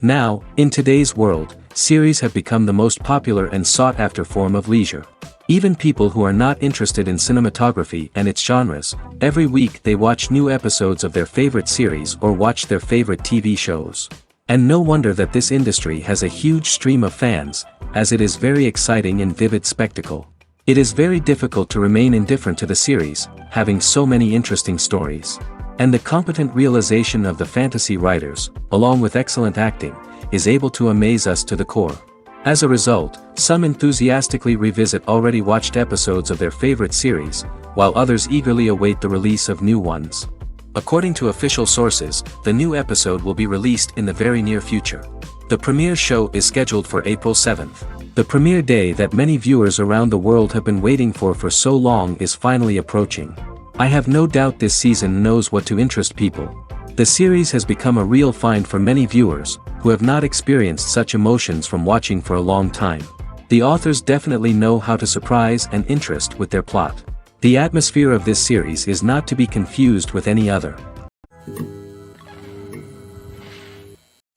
Now, in today's world, series have become the most popular and sought-after form of leisure. Even people who are not interested in cinematography and its genres, every week they watch new episodes of their favorite series or watch their favorite TV shows. And no wonder that this industry has a huge stream of fans, as it is very exciting and vivid spectacle. It is very difficult to remain indifferent to the series, having so many interesting stories. And the competent realization of the fantasy writers, along with excellent acting, is able to amaze us to the core. As a result, some enthusiastically revisit already watched episodes of their favorite series, while others eagerly await the release of new ones. According to official sources, the new episode will be released in the very near future. The premiere show is scheduled for April 7th. The premiere day that many viewers around the world have been waiting for so long is finally approaching. I have no doubt this season knows what to interest people. The series has become a real find for many viewers, who have not experienced such emotions from watching for a long time. The authors definitely know how to surprise and interest with their plot. The atmosphere of this series is not to be confused with any other.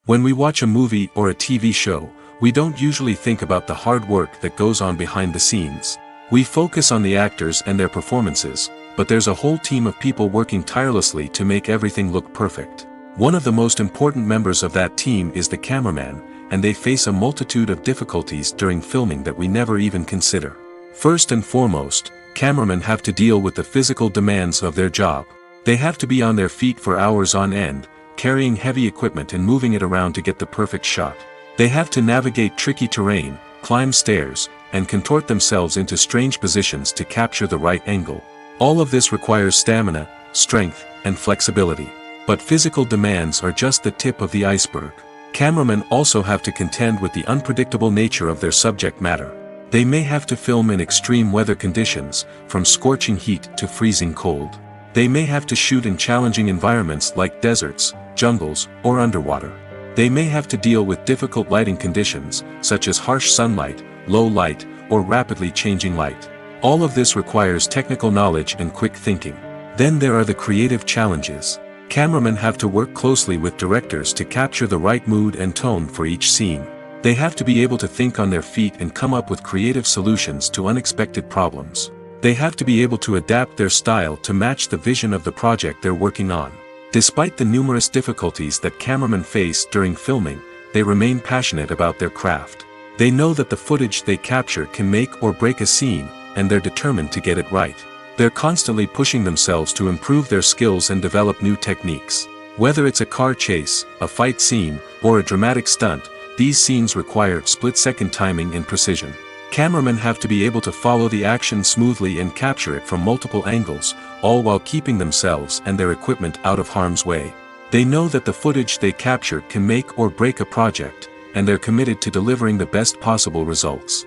When we watch a movie or a TV show, we don't usually think about the hard work that goes on behind the scenes. We focus on the actors and their performances, but there's a whole team of people working tirelessly to make everything look perfect. One of the most important members of that team is the cameraman, and they face a multitude of difficulties during filming that we never even consider. First and foremost, cameramen have to deal with the physical demands of their job. They have to be on their feet for hours on end, carrying heavy equipment and moving it around to get the perfect shot. They have to navigate tricky terrain, climb stairs, and contort themselves into strange positions to capture the right angle. All of this requires stamina, strength, and flexibility. But physical demands are just the tip of the iceberg. Cameramen also have to contend with the unpredictable nature of their subject matter. They may have to film in extreme weather conditions, from scorching heat to freezing cold. They may have to shoot in challenging environments like deserts, jungles, or underwater. They may have to deal with difficult lighting conditions, such as harsh sunlight, low light, or rapidly changing light. All of this requires technical knowledge and quick thinking. Then there are the creative challenges. Cameramen have to work closely with directors to capture the right mood and tone for each scene. They have to be able to think on their feet and come up with creative solutions to unexpected problems. They have to be able to adapt their style to match the vision of the project they're working on. Despite the numerous difficulties that cameramen face during filming, they remain passionate about their craft. They know that the footage they capture can make or break a scene, and they're determined to get it right. They're constantly pushing themselves to improve their skills and develop new techniques. Whether it's a car chase, a fight scene, or a dramatic stunt, these scenes require split-second timing and precision. Cameramen have to be able to follow the action smoothly and capture it from multiple angles, all while keeping themselves and their equipment out of harm's way. They know that the footage they capture can make or break a project, and they're committed to delivering the best possible results.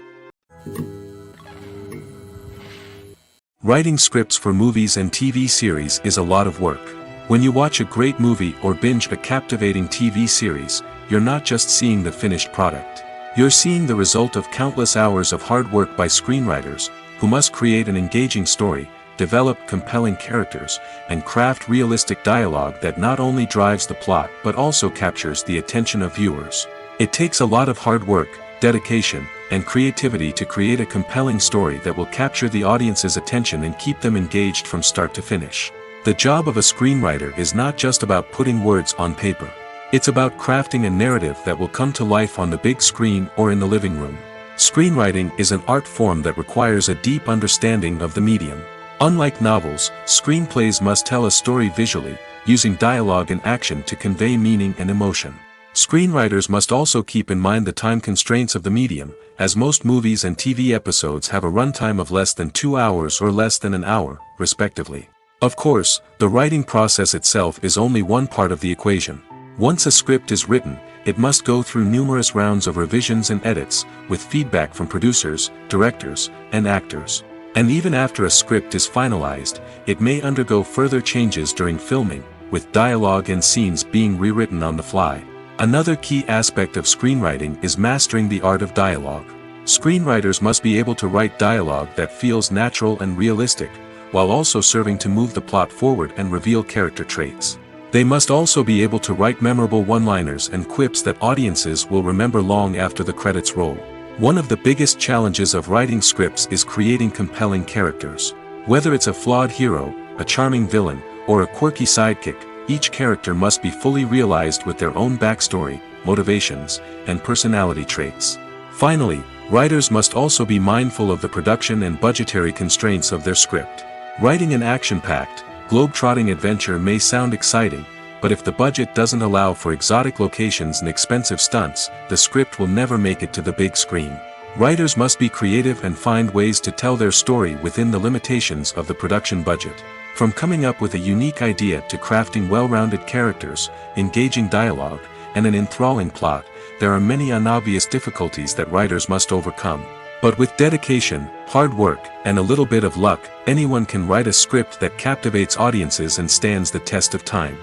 Writing scripts for movies and TV series is a lot of work. When you watch a great movie or binge a captivating TV series, you're not just seeing the finished product. You're seeing the result of countless hours of hard work by screenwriters, who must create an engaging story, develop compelling characters, and craft realistic dialogue that not only drives the plot but also captures the attention of viewers. It takes a lot of hard work, dedication, and creativity to create a compelling story that will capture the audience's attention and keep them engaged from start to finish. The job of a screenwriter is not just about putting words on paper. It's about crafting a narrative that will come to life on the big screen or in the living room. Screenwriting is an art form that requires a deep understanding of the medium. Unlike novels, screenplays must tell a story visually, using dialogue and action to convey meaning and emotion. Screenwriters must also keep in mind the time constraints of the medium, as most movies and TV episodes have a runtime of less than 2 hours or less than an hour, respectively. Of course, the writing process itself is only one part of the equation. Once a script is written, it must go through numerous rounds of revisions and edits, with feedback from producers, directors, and actors. And even after a script is finalized, it may undergo further changes during filming, with dialogue and scenes being rewritten on the fly. Another key aspect of screenwriting is mastering the art of dialogue. Screenwriters must be able to write dialogue that feels natural and realistic, while also serving to move the plot forward and reveal character traits. They must also be able to write memorable one-liners and quips that audiences will remember long after the credits roll. One of the biggest challenges of writing scripts is creating compelling characters. Whether it's a flawed hero, a charming villain, or a quirky sidekick, each character must be fully realized with their own backstory, motivations, and personality traits. Finally, writers must also be mindful of the production and budgetary constraints of their script. Writing an action-packed, globe-trotting adventure may sound exciting, but if the budget doesn't allow for exotic locations and expensive stunts, the script will never make it to the big screen. Writers must be creative and find ways to tell their story within the limitations of the production budget. From coming up with a unique idea to crafting well-rounded characters, engaging dialogue, and an enthralling plot, there are many unobvious difficulties that writers must overcome. But with dedication, hard work, and a little bit of luck, anyone can write a script that captivates audiences and stands the test of time.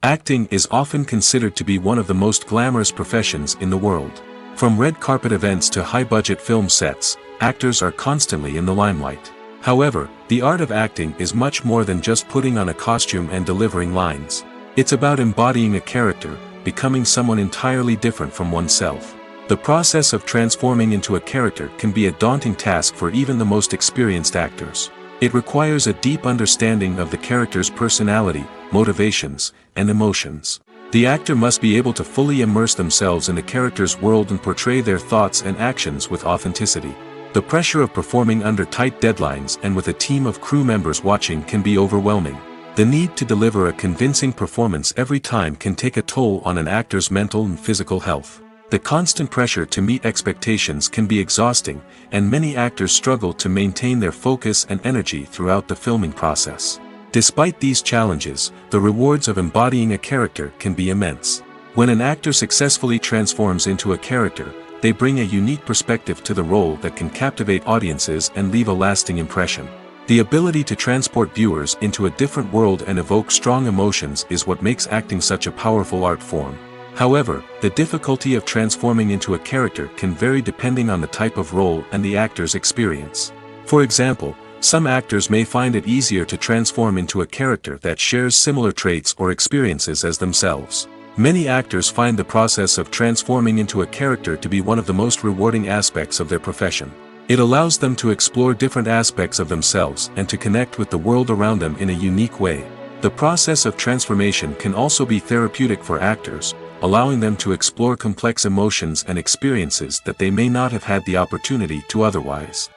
Acting is often considered to be one of the most glamorous professions in the world. From red carpet events to high-budget film sets, actors are constantly in the limelight. However, the art of acting is much more than just putting on a costume and delivering lines. It's about embodying a character, becoming someone entirely different from oneself. The process of transforming into a character can be a daunting task for even the most experienced actors. It requires a deep understanding of the character's personality, motivations, and emotions. The actor must be able to fully immerse themselves in the character's world and portray their thoughts and actions with authenticity. The pressure of performing under tight deadlines and with a team of crew members watching can be overwhelming. The need to deliver a convincing performance every time can take a toll on an actor's mental and physical health. The constant pressure to meet expectations can be exhausting, and many actors struggle to maintain their focus and energy throughout the filming process. Despite these challenges, the rewards of embodying a character can be immense. When an actor successfully transforms into a character, they bring a unique perspective to the role that can captivate audiences and leave a lasting impression. The ability to transport viewers into a different world and evoke strong emotions is what makes acting such a powerful art form. However, the difficulty of transforming into a character can vary depending on the type of role and the actor's experience. For example, some actors may find it easier to transform into a character that shares similar traits or experiences as themselves. Many actors find the process of transforming into a character to be one of the most rewarding aspects of their profession. It allows them to explore different aspects of themselves and to connect with the world around them in a unique way. The process of transformation can also be therapeutic for actors, allowing them to explore complex emotions and experiences that they may not have had the opportunity to otherwise.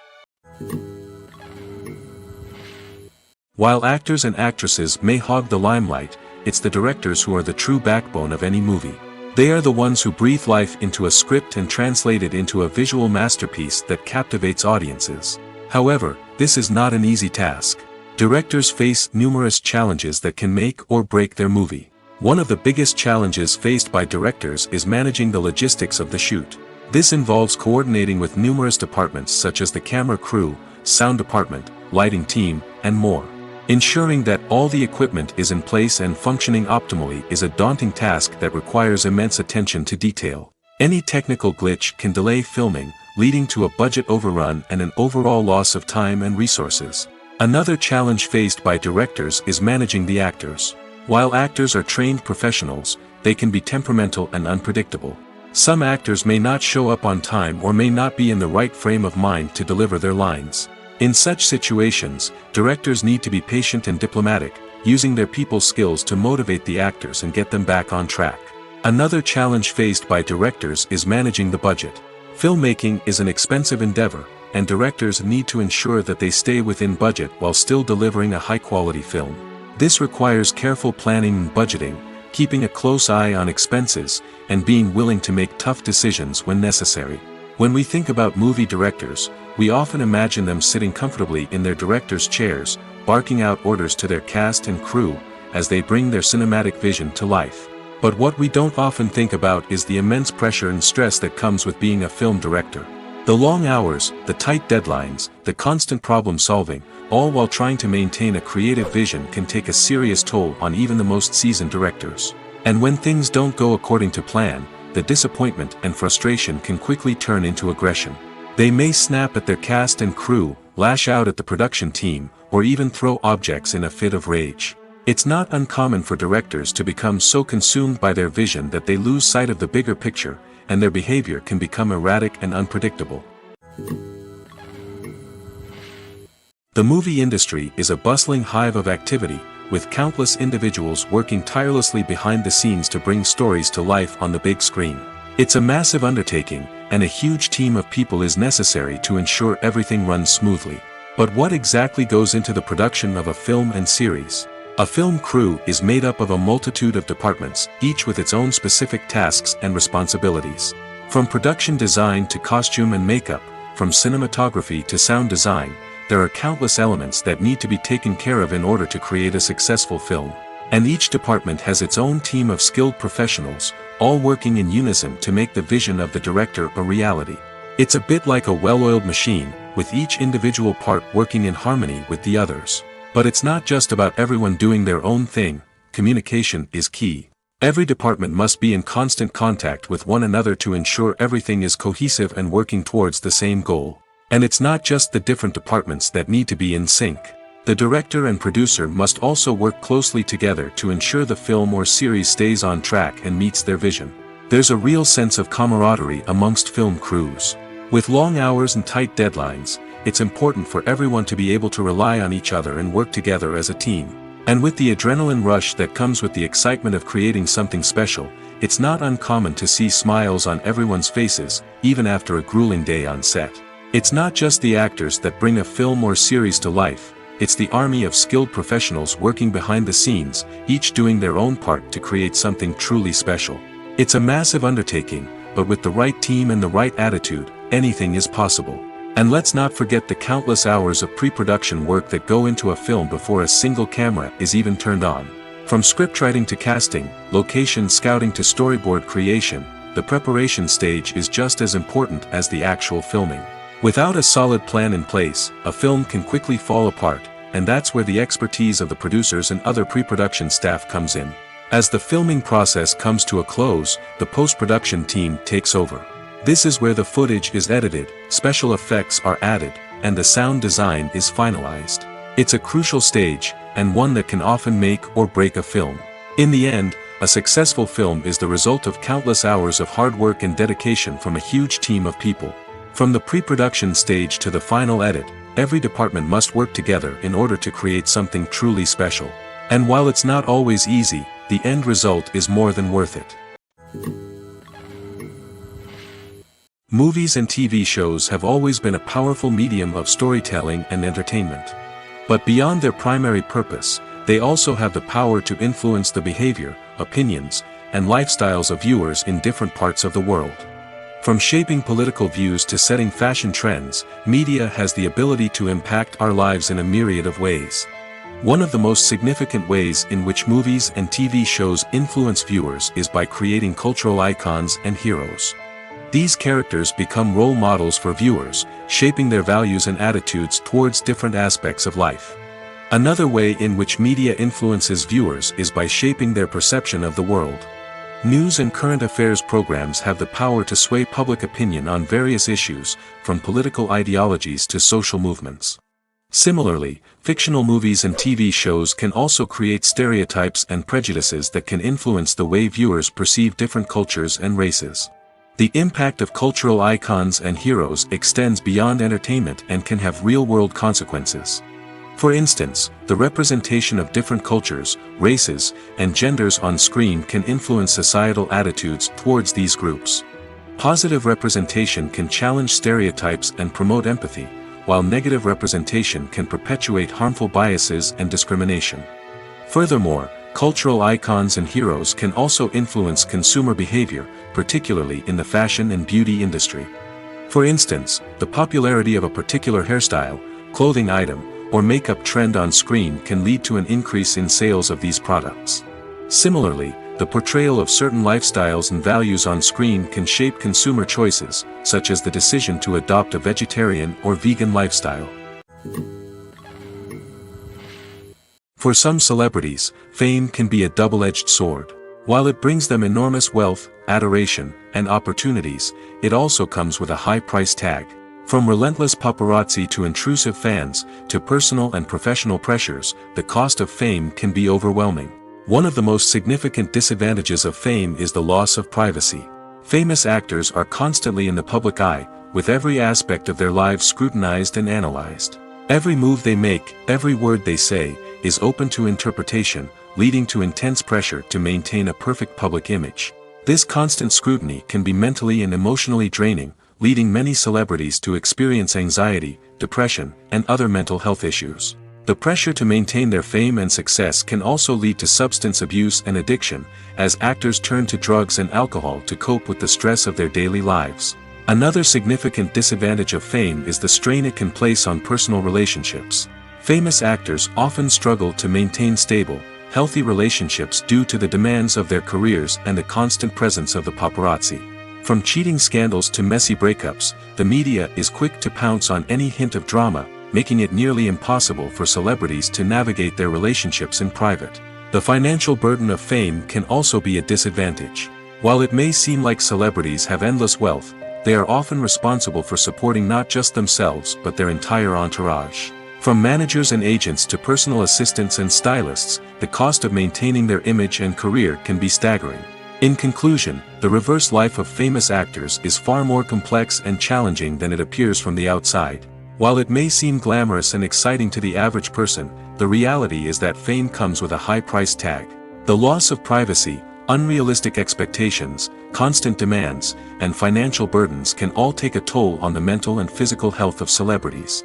While actors and actresses may hog the limelight, it's the directors who are the true backbone of any movie. They are the ones who breathe life into a script and translate it into a visual masterpiece that captivates audiences. However, this is not an easy task. Directors face numerous challenges that can make or break their movie. One of the biggest challenges faced by directors is managing the logistics of the shoot. This involves coordinating with numerous departments such as the camera crew, sound department, lighting team, and more. Ensuring that all the equipment is in place and functioning optimally is a daunting task that requires immense attention to detail. Any technical glitch can delay filming, leading to a budget overrun and an overall loss of time and resources. Another challenge faced by directors is managing the actors. While actors are trained professionals, they can be temperamental and unpredictable. Some actors may not show up on time or may not be in the right frame of mind to deliver their lines. In such situations, directors need to be patient and diplomatic, using their people skills to motivate the actors and get them back on track. Another challenge faced by directors is managing the budget. Filmmaking is an expensive endeavor, and directors need to ensure that they stay within budget while still delivering a high-quality film. This requires careful planning and budgeting, keeping a close eye on expenses, and being willing to make tough decisions when necessary. When we think about movie directors, we often imagine them sitting comfortably in their director's chairs, barking out orders to their cast and crew, as they bring their cinematic vision to life. But what we don't often think about is the immense pressure and stress that comes with being a film director. The long hours, the tight deadlines, the constant problem solving, all while trying to maintain a creative vision can take a serious toll on even the most seasoned directors. And when things don't go according to plan, the disappointment and frustration can quickly turn into aggression. They may snap at their cast and crew, lash out at the production team, or even throw objects in a fit of rage. It's not uncommon for directors to become so consumed by their vision that they lose sight of the bigger picture, and their behavior can become erratic and unpredictable. The movie industry is a bustling hive of activity, with countless individuals working tirelessly behind the scenes to bring stories to life on the big screen. It's a massive undertaking, and a huge team of people is necessary to ensure everything runs smoothly. But what exactly goes into the production of a film and series? A film crew is made up of a multitude of departments, each with its own specific tasks and responsibilities. From production design to costume and makeup, from cinematography to sound design, there are countless elements that need to be taken care of in order to create a successful film. And each department has its own team of skilled professionals, all working in unison to make the vision of the director a reality. It's a bit like a well-oiled machine, with each individual part working in harmony with the others. But it's not just about everyone doing their own thing. Communication is key. Every department must be in constant contact with one another to ensure everything is cohesive and working towards the same goal. And it's not just the different departments that need to be in sync. The director and producer must also work closely together to ensure the film or series stays on track and meets their vision. There's a real sense of camaraderie amongst film crews. With long hours and tight deadlines, it's important for everyone to be able to rely on each other and work together as a team. And with the adrenaline rush that comes with the excitement of creating something special, it's not uncommon to see smiles on everyone's faces, even after a grueling day on set. It's not just the actors that bring a film or series to life, it's the army of skilled professionals working behind the scenes, each doing their own part to create something truly special. It's a massive undertaking, but with the right team and the right attitude, anything is possible. And let's not forget the countless hours of pre-production work that go into a film before a single camera is even turned on. From scriptwriting to casting, location scouting to storyboard creation, the preparation stage is just as important as the actual filming. Without a solid plan in place, a film can quickly fall apart, and that's where the expertise of the producers and other pre-production staff comes in. As the filming process comes to a close, the post-production team takes over. This is where the footage is edited, special effects are added, and the sound design is finalized. It's a crucial stage, and one that can often make or break a film. In the end, a successful film is the result of countless hours of hard work and dedication from a huge team of people. From the pre-production stage to the final edit, every department must work together in order to create something truly special. And while it's not always easy, the end result is more than worth it. Movies and TV shows have always been a powerful medium of storytelling and entertainment. But beyond their primary purpose, they also have the power to influence the behavior, opinions, and lifestyles of viewers in different parts of the world. From shaping political views to setting fashion trends, media has the ability to impact our lives in a myriad of ways. One of the most significant ways in which movies and TV shows influence viewers is by creating cultural icons and heroes. These characters become role models for viewers, shaping their values and attitudes towards different aspects of life. Another way in which media influences viewers is by shaping their perception of the world. News and current affairs programs have the power to sway public opinion on various issues, from political ideologies to social movements. Similarly, fictional movies and TV shows can also create stereotypes and prejudices that can influence the way viewers perceive different cultures and races. The impact of cultural icons and heroes extends beyond entertainment and can have real-world consequences. For instance, the representation of different cultures, races, and genders on screen can influence societal attitudes towards these groups. Positive representation can challenge stereotypes and promote empathy, while negative representation can perpetuate harmful biases and discrimination. Furthermore, cultural icons and heroes can also influence consumer behavior, particularly in the fashion and beauty industry. For instance, the popularity of a particular hairstyle, clothing item, or makeup trend on screen can lead to an increase in sales of these products. Similarly, the portrayal of certain lifestyles and values on screen can shape consumer choices, such as the decision to adopt a vegetarian or vegan lifestyle. For some celebrities, fame can be a double-edged sword. While it brings them enormous wealth, adoration, and opportunities, it also comes with a high price tag. From relentless paparazzi to intrusive fans, to personal and professional pressures, the cost of fame can be overwhelming. One of the most significant disadvantages of fame is the loss of privacy. Famous actors are constantly in the public eye, with every aspect of their lives scrutinized and analyzed. Every move they make, every word they say, is open to interpretation, leading to intense pressure to maintain a perfect public image. This constant scrutiny can be mentally and emotionally draining, leading many celebrities to experience anxiety, depression, and other mental health issues. The pressure to maintain their fame and success can also lead to substance abuse and addiction, as actors turn to drugs and alcohol to cope with the stress of their daily lives. Another significant disadvantage of fame is the strain it can place on personal relationships. Famous actors often struggle to maintain stable, healthy relationships due to the demands of their careers and the constant presence of the paparazzi. From cheating scandals to messy breakups, the media is quick to pounce on any hint of drama, making it nearly impossible for celebrities to navigate their relationships in private. The financial burden of fame can also be a disadvantage. While it may seem like celebrities have endless wealth, they are often responsible for supporting not just themselves but their entire entourage. From managers and agents to personal assistants and stylists, the cost of maintaining their image and career can be staggering. In conclusion, the reverse life of famous actors is far more complex and challenging than it appears from the outside. While it may seem glamorous and exciting to the average person, the reality is that fame comes with a high price tag. The loss of privacy, unrealistic expectations, constant demands, and financial burdens can all take a toll on the mental and physical health of celebrities.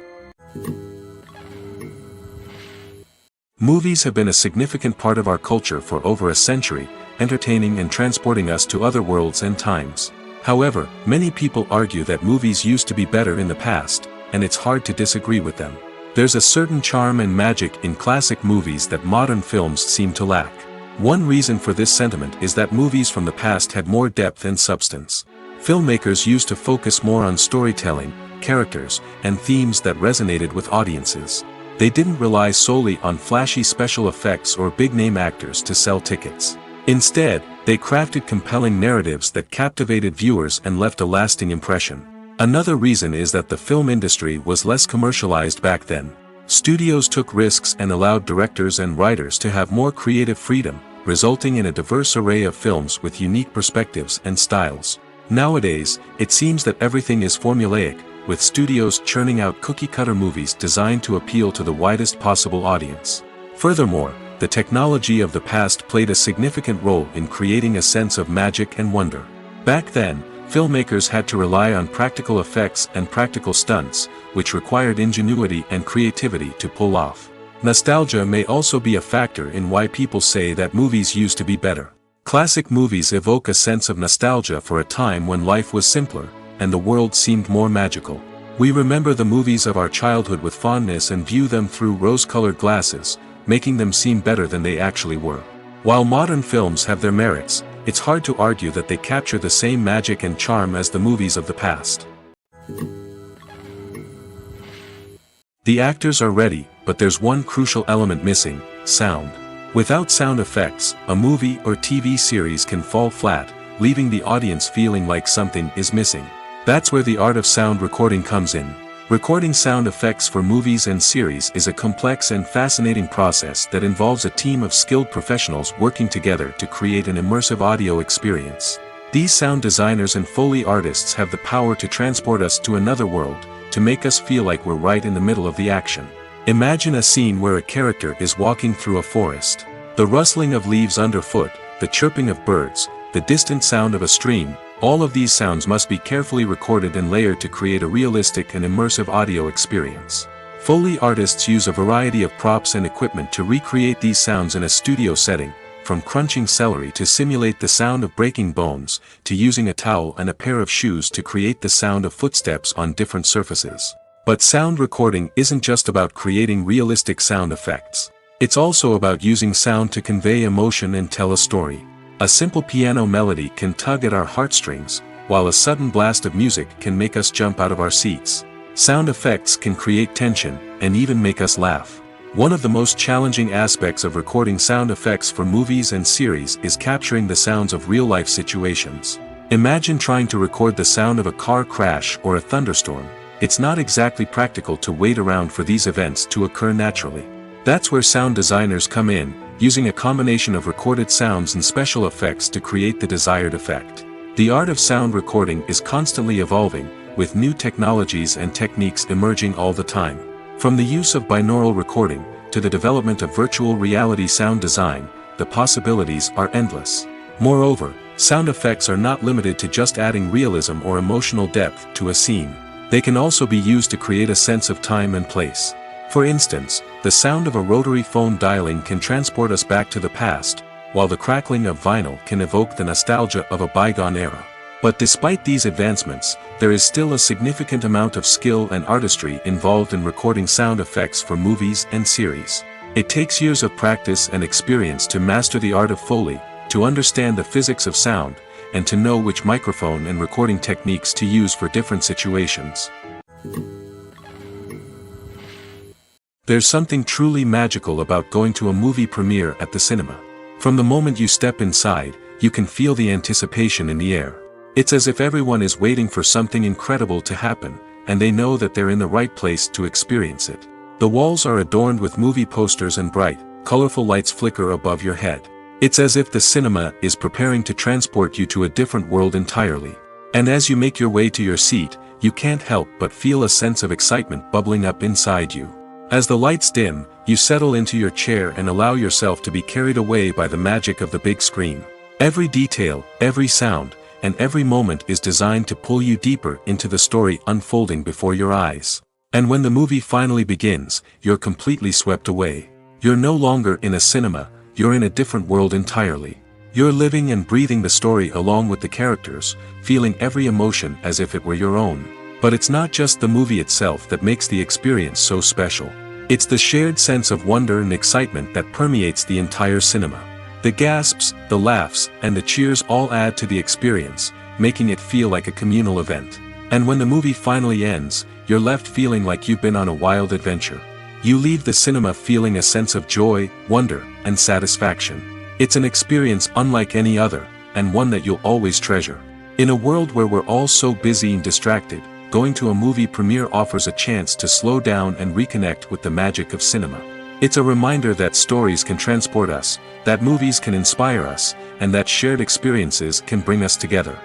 Movies have been a significant part of our culture for over a century, entertaining and transporting us to other worlds and times. However, many people argue that movies used to be better in the past, and it's hard to disagree with them. There's a certain charm and magic in classic movies that modern films seem to lack. One reason for this sentiment is that movies from the past had more depth and substance. Filmmakers used to focus more on storytelling, characters, and themes that resonated with audiences. They didn't rely solely on flashy special effects or big-name actors to sell tickets. Instead, they crafted compelling narratives that captivated viewers and left a lasting impression. Another reason is that the film industry was less commercialized back then. Studios took risks and allowed directors and writers to have more creative freedom, resulting in a diverse array of films with unique perspectives and styles. Nowadays, it seems that everything is formulaic, with studios churning out cookie-cutter movies designed to appeal to the widest possible audience. Furthermore, the technology of the past played a significant role in creating a sense of magic and wonder. Back then, filmmakers had to rely on practical effects and practical stunts, which required ingenuity and creativity to pull off. Nostalgia may also be a factor in why people say that movies used to be better. Classic movies evoke a sense of nostalgia for a time when life was simpler, and the world seemed more magical. We remember the movies of our childhood with fondness and view them through rose-colored glasses, making them seem better than they actually were. While modern films have their merits, it's hard to argue that they capture the same magic and charm as the movies of the past. The actors are ready, but there's one crucial element missing: sound. Without sound effects, a movie or TV series can fall flat, leaving the audience feeling like something is missing. That's where the art of sound recording comes in. Recording sound effects for movies and series is a complex and fascinating process that involves a team of skilled professionals working together to create an immersive audio experience. These sound designers and Foley artists have the power to transport us to another world, to make us feel like we're right in the middle of the action. Imagine a scene where a character is walking through a forest. The rustling of leaves underfoot, the chirping of birds, the distant sound of a stream, all of these sounds must be carefully recorded and layered to create a realistic and immersive audio experience. Foley artists use a variety of props and equipment to recreate these sounds in a studio setting, from crunching celery to simulate the sound of breaking bones, to using a towel and a pair of shoes to create the sound of footsteps on different surfaces. But sound recording isn't just about creating realistic sound effects. It's also about using sound to convey emotion and tell a story. A simple piano melody can tug at our heartstrings, while a sudden blast of music can make us jump out of our seats. Sound effects can create tension, and even make us laugh. One of the most challenging aspects of recording sound effects for movies and series is capturing the sounds of real-life situations. Imagine trying to record the sound of a car crash or a thunderstorm. it's not exactly practical to wait around for these events to occur naturally. That's where sound designers come in, using a combination of recorded sounds and special effects to create the desired effect. The art of sound recording is constantly evolving, with new technologies and techniques emerging all the time. From the use of binaural recording, to the development of virtual reality sound design, the possibilities are endless. Moreover, sound effects are not limited to just adding realism or emotional depth to a scene. They can also be used to create a sense of time and place. For instance, the sound of a rotary phone dialing can transport us back to the past, while the crackling of vinyl can evoke the nostalgia of a bygone era. But despite these advancements, there is still a significant amount of skill and artistry involved in recording sound effects for movies and series. It takes years of practice and experience to master the art of Foley, to understand the physics of sound, and to know which microphone and recording techniques to use for different situations. There's something truly magical about going to a movie premiere at the cinema. From the moment you step inside, you can feel the anticipation in the air. It's as if everyone is waiting for something incredible to happen, and they know that they're in the right place to experience it. The walls are adorned with movie posters and bright, colorful lights flicker above your head. It's as if the cinema is preparing to transport you to a different world entirely. And as you make your way to your seat, you can't help but feel a sense of excitement bubbling up inside you. As the lights dim, you settle into your chair and allow yourself to be carried away by the magic of the big screen. Every detail, every sound, and every moment is designed to pull you deeper into the story unfolding before your eyes. And when the movie finally begins, you're completely swept away. You're no longer in a cinema, you're in a different world entirely. You're living and breathing the story along with the characters, feeling every emotion as if it were your own. But it's not just the movie itself that makes the experience so special. It's the shared sense of wonder and excitement that permeates the entire cinema. The gasps, the laughs, and the cheers all add to the experience, making it feel like a communal event. And when the movie finally ends, you're left feeling like you've been on a wild adventure. You leave the cinema feeling a sense of joy, wonder, and satisfaction. It's an experience unlike any other, and one that you'll always treasure. In a world where we're all so busy and distracted, going to a movie premiere offers a chance to slow down and reconnect with the magic of cinema. It's a reminder that stories can transport us, that movies can inspire us, and that shared experiences can bring us together.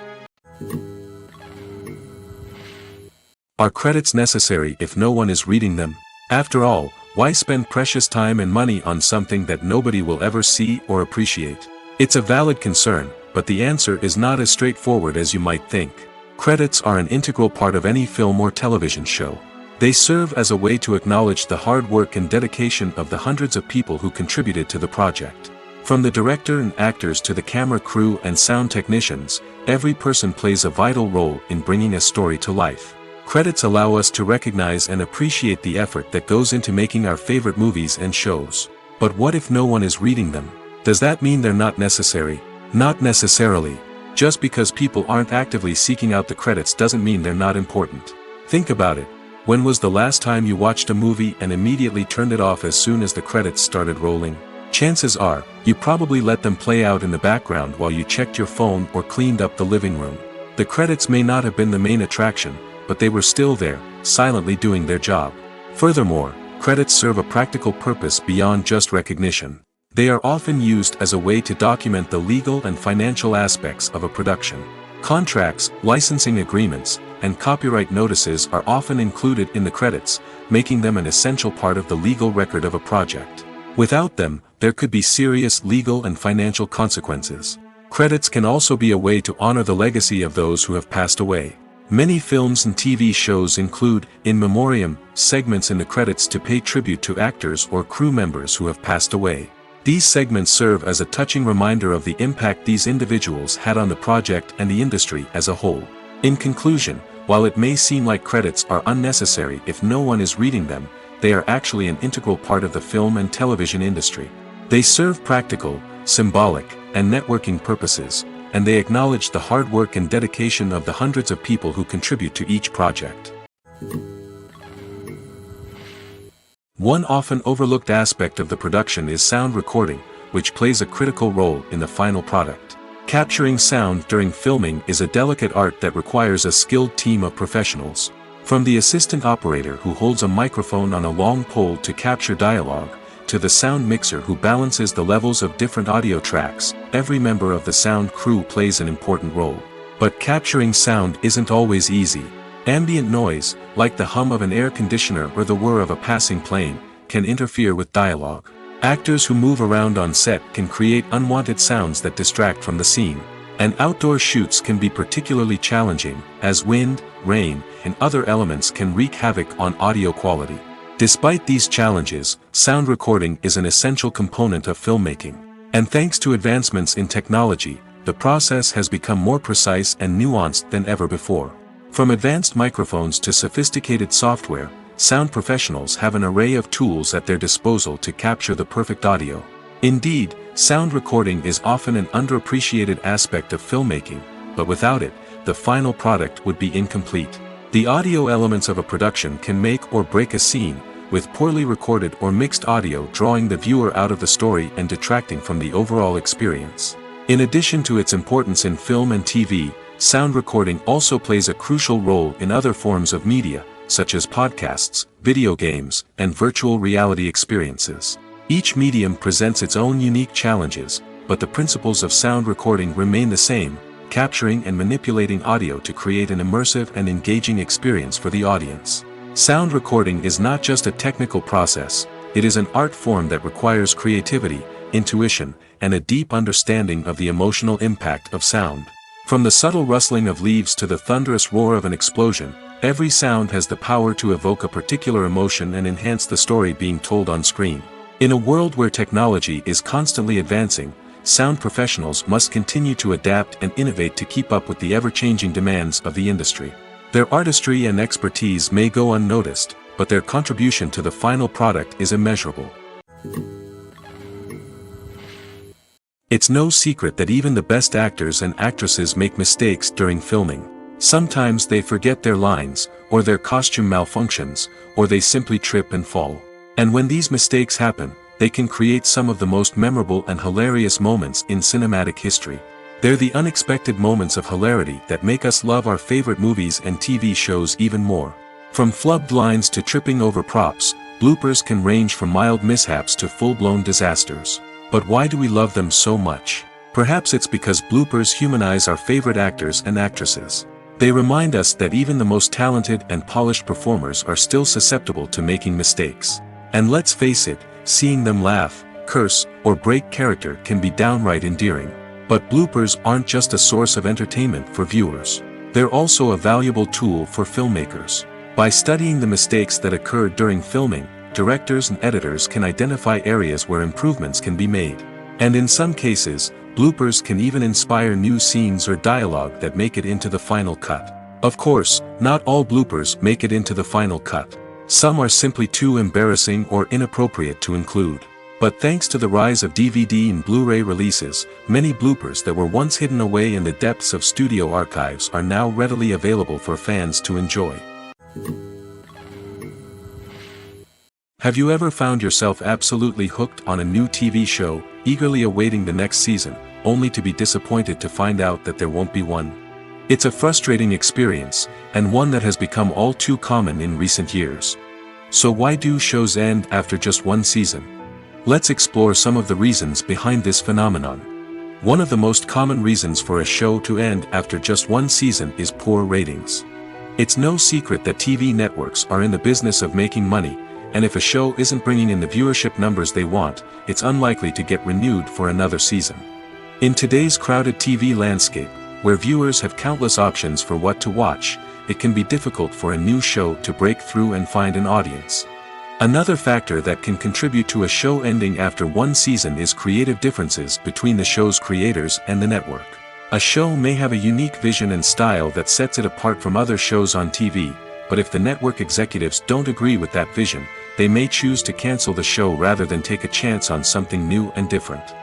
Are credits necessary if no one is reading them? After all, why spend precious time and money on something that nobody will ever see or appreciate? It's a valid concern, but the answer is not as straightforward as you might think. Credits are an integral part of any film or television show. They serve as a way to acknowledge the hard work and dedication of the hundreds of people who contributed to the project. From the director and actors to the camera crew and sound technicians, every person plays a vital role in bringing a story to life. Credits allow us to recognize and appreciate the effort that goes into making our favorite movies and shows. But what if no one is reading them? Does that mean they're not necessary? Not necessarily. Just because people aren't actively seeking out the credits doesn't mean they're not important. Think about it. When was the last time you watched a movie and immediately turned it off as soon as the credits started rolling? Chances are, you probably let them play out in the background while you checked your phone or cleaned up the living room. The credits may not have been the main attraction, but they were still there, silently doing their job. Furthermore, credits serve a practical purpose beyond just recognition. They are often used as a way to document the legal and financial aspects of a production. Contracts, licensing agreements, and copyright notices are often included in the credits, making them an essential part of the legal record of a project. Without them, there could be serious legal and financial consequences. Credits can also be a way to honor the legacy of those who have passed away. Many films and TV shows include, in memoriam, segments in the credits to pay tribute to actors or crew members who have passed away. These segments serve as a touching reminder of the impact these individuals had on the project and the industry as a whole. In conclusion, while it may seem like credits are unnecessary if no one is reading them, they are actually an integral part of the film and television industry. They serve practical, symbolic, and networking purposes, and they acknowledge the hard work and dedication of the hundreds of people who contribute to each project. One often overlooked aspect of the production is sound recording, which plays a critical role in the final product. Capturing sound during filming is a delicate art that requires a skilled team of professionals. From the assistant operator who holds a microphone on a long pole to capture dialogue, to the sound mixer who balances the levels of different audio tracks, every member of the sound crew plays an important role. But capturing sound isn't always easy. Ambient noise, like the hum of an air conditioner or the whir of a passing plane, can interfere with dialogue. Actors who move around on set can create unwanted sounds that distract from the scene. And outdoor shoots can be particularly challenging, as wind, rain, and other elements can wreak havoc on audio quality. Despite these challenges, sound recording is an essential component of filmmaking. And thanks to advancements in technology, the process has become more precise and nuanced than ever before. From advanced microphones to sophisticated software, sound professionals have an array of tools at their disposal to capture the perfect audio. Indeed, sound recording is often an underappreciated aspect of filmmaking, but without it, the final product would be incomplete. The audio elements of a production can make or break a scene, with poorly recorded or mixed audio drawing the viewer out of the story and detracting from the overall experience. In addition to its importance in film and TV, sound recording also plays a crucial role in other forms of media, such as podcasts, video games, and virtual reality experiences. Each medium presents its own unique challenges, but the principles of sound recording remain the same, capturing and manipulating audio to create an immersive and engaging experience for the audience. Sound recording is not just a technical process, it is an art form that requires creativity, intuition, and a deep understanding of the emotional impact of sound. From the subtle rustling of leaves to the thunderous roar of an explosion, every sound has the power to evoke a particular emotion and enhance the story being told on screen. In a world where technology is constantly advancing, sound professionals must continue to adapt and innovate to keep up with the ever-changing demands of the industry. Their artistry and expertise may go unnoticed, but their contribution to the final product is immeasurable. It's no secret that even the best actors and actresses make mistakes during filming. Sometimes they forget their lines, or their costume malfunctions, or they simply trip and fall. And when these mistakes happen, they can create some of the most memorable and hilarious moments in cinematic history. They're the unexpected moments of hilarity that make us love our favorite movies and TV shows even more. From flubbed lines to tripping over props, bloopers can range from mild mishaps to full-blown disasters. But why do we love them so much? Perhaps it's because bloopers humanize our favorite actors and actresses. They remind us that even the most talented and polished performers are still susceptible to making mistakes. And let's face it, seeing them laugh, curse, or break character can be downright endearing. But bloopers aren't just a source of entertainment for viewers. They're also a valuable tool for filmmakers. By studying the mistakes that occurred during filming, directors and editors can identify areas where improvements can be made. And in some cases, bloopers can even inspire new scenes or dialogue that make it into the final cut. Of course, not all bloopers make it into the final cut. Some are simply too embarrassing or inappropriate to include. But thanks to the rise of DVD and Blu-ray releases, many bloopers that were once hidden away in the depths of studio archives are now readily available for fans to enjoy. Have you ever found yourself absolutely hooked on a new TV show, eagerly awaiting the next season, only to be disappointed to find out that there won't be one? It's a frustrating experience, and one that has become all too common in recent years. So why do shows end after just one season? Let's explore some of the reasons behind this phenomenon. One of the most common reasons for a show to end after just one season is poor ratings. It's no secret that TV networks are in the business of making money, and if a show isn't bringing in the viewership numbers they want, it's unlikely to get renewed for another season. In today's crowded TV landscape, where viewers have countless options for what to watch, it can be difficult for a new show to break through and find an audience. Another factor that can contribute to a show ending after one season is creative differences between the show's creators and the network. A show may have a unique vision and style that sets it apart from other shows on TV, but if the network executives don't agree with that vision, they may choose to cancel the show rather than take a chance on something new and different.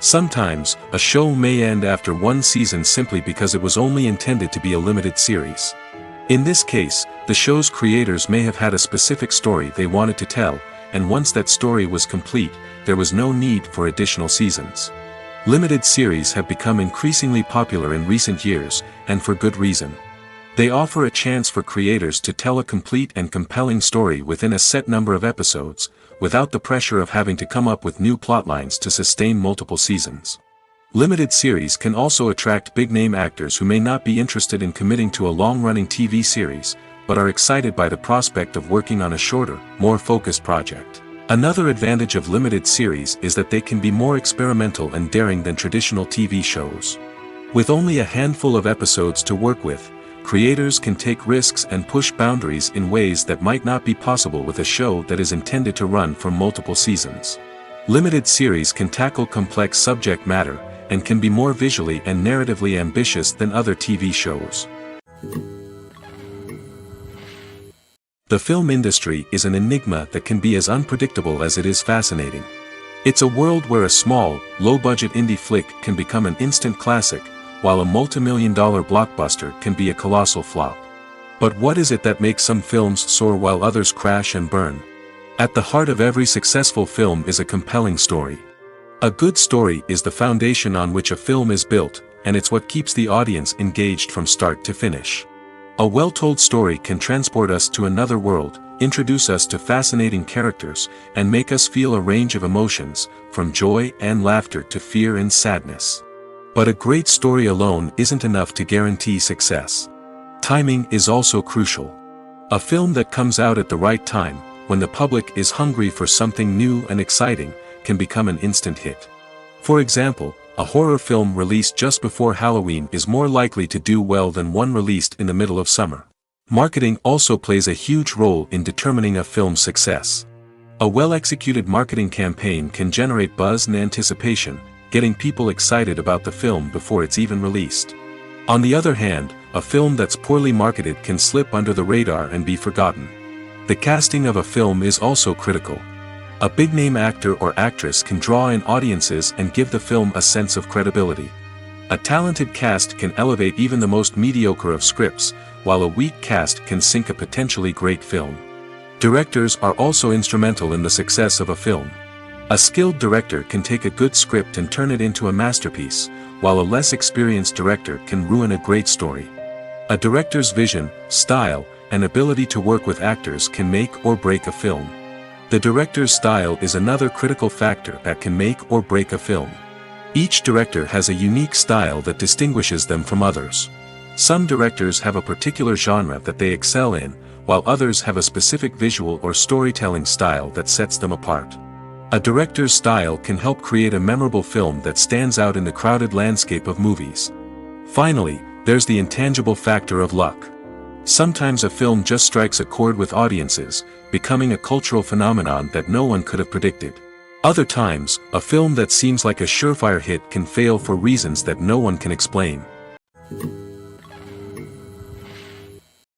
Sometimes, a show may end after one season simply because it was only intended to be a limited series. In this case, the show's creators may have had a specific story they wanted to tell, and once that story was complete, there was no need for additional seasons. Limited series have become increasingly popular in recent years, and for good reason. They offer a chance for creators to tell a complete and compelling story within a set number of episodes, without the pressure of having to come up with new plotlines to sustain multiple seasons. Limited series can also attract big-name actors who may not be interested in committing to a long-running TV series, but are excited by the prospect of working on a shorter, more focused project. Another advantage of limited series is that they can be more experimental and daring than traditional TV shows. With only a handful of episodes to work with, creators can take risks and push boundaries in ways that might not be possible with a show that is intended to run for multiple seasons. Limited series can tackle complex subject matter, and can be more visually and narratively ambitious than other TV shows. The film industry is an enigma that can be as unpredictable as it is fascinating. It's a world where a small, low-budget indie flick can become an instant classic, while a multi-million-dollar blockbuster can be a colossal flop. But what is it that makes some films soar while others crash and burn? At the heart of every successful film is a compelling story. A good story is the foundation on which a film is built, and it's what keeps the audience engaged from start to finish. A well-told story can transport us to another world, introduce us to fascinating characters, and make us feel a range of emotions, from joy and laughter to fear and sadness. But a great story alone isn't enough to guarantee success. Timing is also crucial. A film that comes out at the right time, when the public is hungry for something new and exciting, can become an instant hit. For example, a horror film released just before Halloween is more likely to do well than one released in the middle of summer. Marketing also plays a huge role in determining a film's success. A well-executed marketing campaign can generate buzz and anticipation, getting people excited about the film before it's even released. On the other hand, a film that's poorly marketed can slip under the radar and be forgotten. The casting of a film is also critical. A big-name actor or actress can draw in audiences and give the film a sense of credibility. A talented cast can elevate even the most mediocre of scripts, while a weak cast can sink a potentially great film. Directors are also instrumental in the success of a film. A skilled director can take a good script and turn it into a masterpiece, while a less experienced director can ruin a great story. A director's vision, style, and ability to work with actors can make or break a film. The director's style is another critical factor that can make or break a film. Each director has a unique style that distinguishes them from others. Some directors have a particular genre that they excel in, while others have a specific visual or storytelling style that sets them apart. A director's style can help create a memorable film that stands out in the crowded landscape of movies. Finally, there's the intangible factor of luck. Sometimes a film just strikes a chord with audiences, becoming a cultural phenomenon that no one could have predicted. Other times, a film that seems like a surefire hit can fail for reasons that no one can explain.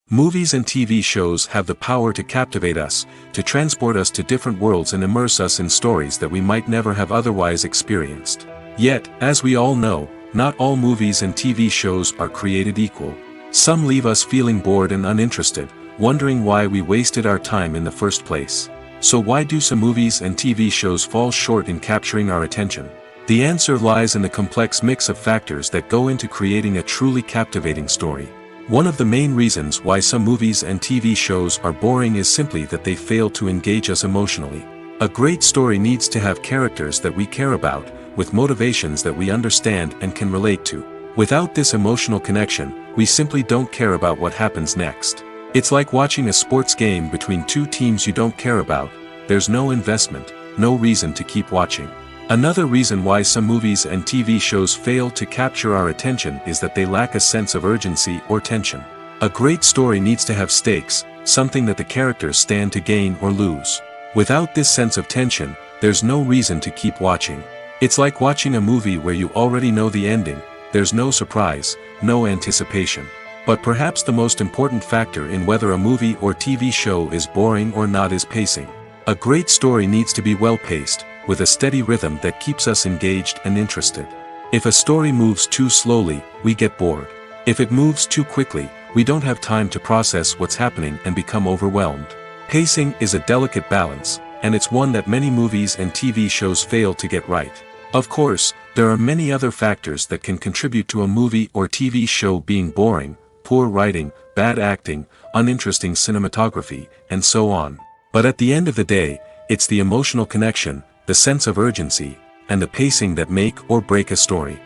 Movies and TV shows have the power to captivate us, to transport us to different worlds and immerse us in stories that we might never have otherwise experienced. Yet, as we all know, not all movies and TV shows are created equal. Some leave us feeling bored and uninterested, wondering why we wasted our time in the first place. So why do some movies and TV shows fall short in capturing our attention? The answer lies in the complex mix of factors that go into creating a truly captivating story. One of the main reasons why some movies and TV shows are boring is simply that they fail to engage us emotionally. A great story needs to have characters that we care about, with motivations that we understand and can relate to. Without this emotional connection, we simply don't care about what happens next. It's like watching a sports game between two teams you don't care about. There's no investment, no reason to keep watching. Another reason why some movies and TV shows fail to capture our attention is that they lack a sense of urgency or tension. A great story needs to have stakes, something that the characters stand to gain or lose. Without this sense of tension, there's no reason to keep watching. It's like watching a movie where you already know the ending. There's no surprise, no anticipation. But perhaps the most important factor in whether a movie or TV show is boring or not is pacing. A great story needs to be well-paced, with a steady rhythm that keeps us engaged and interested. If a story moves too slowly, we get bored. If it moves too quickly, we don't have time to process what's happening and become overwhelmed. Pacing is a delicate balance, and it's one that many movies and TV shows fail to get right. Of course, there are many other factors that can contribute to a movie or TV show being boring, poor writing, bad acting, uninteresting cinematography, and so on. But at the end of the day, it's the emotional connection, the sense of urgency, and the pacing that make or break a story.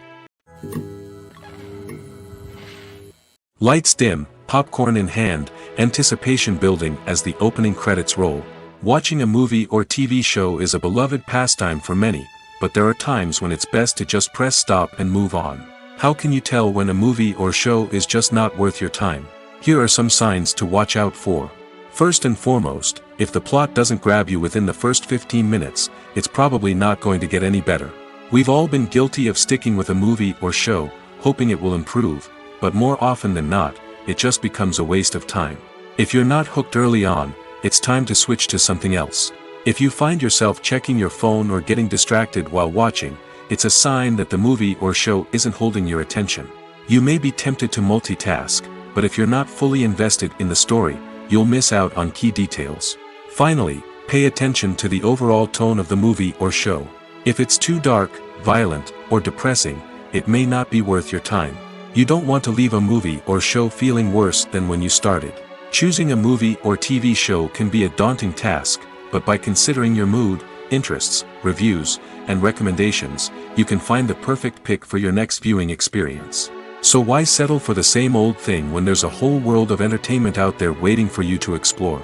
Lights dim, popcorn in hand, anticipation building as the opening credits roll. Watching a movie or TV show is a beloved pastime for many, but there are times when it's best to just press stop and move on. How can you tell when a movie or show is just not worth your time? Here are some signs to watch out for. First and foremost, if the plot doesn't grab you within the first 15 minutes, it's probably not going to get any better. We've all been guilty of sticking with a movie or show, hoping it will improve, but more often than not, it just becomes a waste of time. If you're not hooked early on, it's time to switch to something else. If you find yourself checking your phone or getting distracted while watching, it's a sign that the movie or show isn't holding your attention. You may be tempted to multitask, but if you're not fully invested in the story, you'll miss out on key details. Finally, pay attention to the overall tone of the movie or show. If it's too dark, violent, or depressing, it may not be worth your time. You don't want to leave a movie or show feeling worse than when you started. Choosing a movie or TV show can be a daunting task, but by considering your mood, interests, reviews, and recommendations, you can find the perfect pick for your next viewing experience. So why settle for the same old thing when there's a whole world of entertainment out there waiting for you to explore?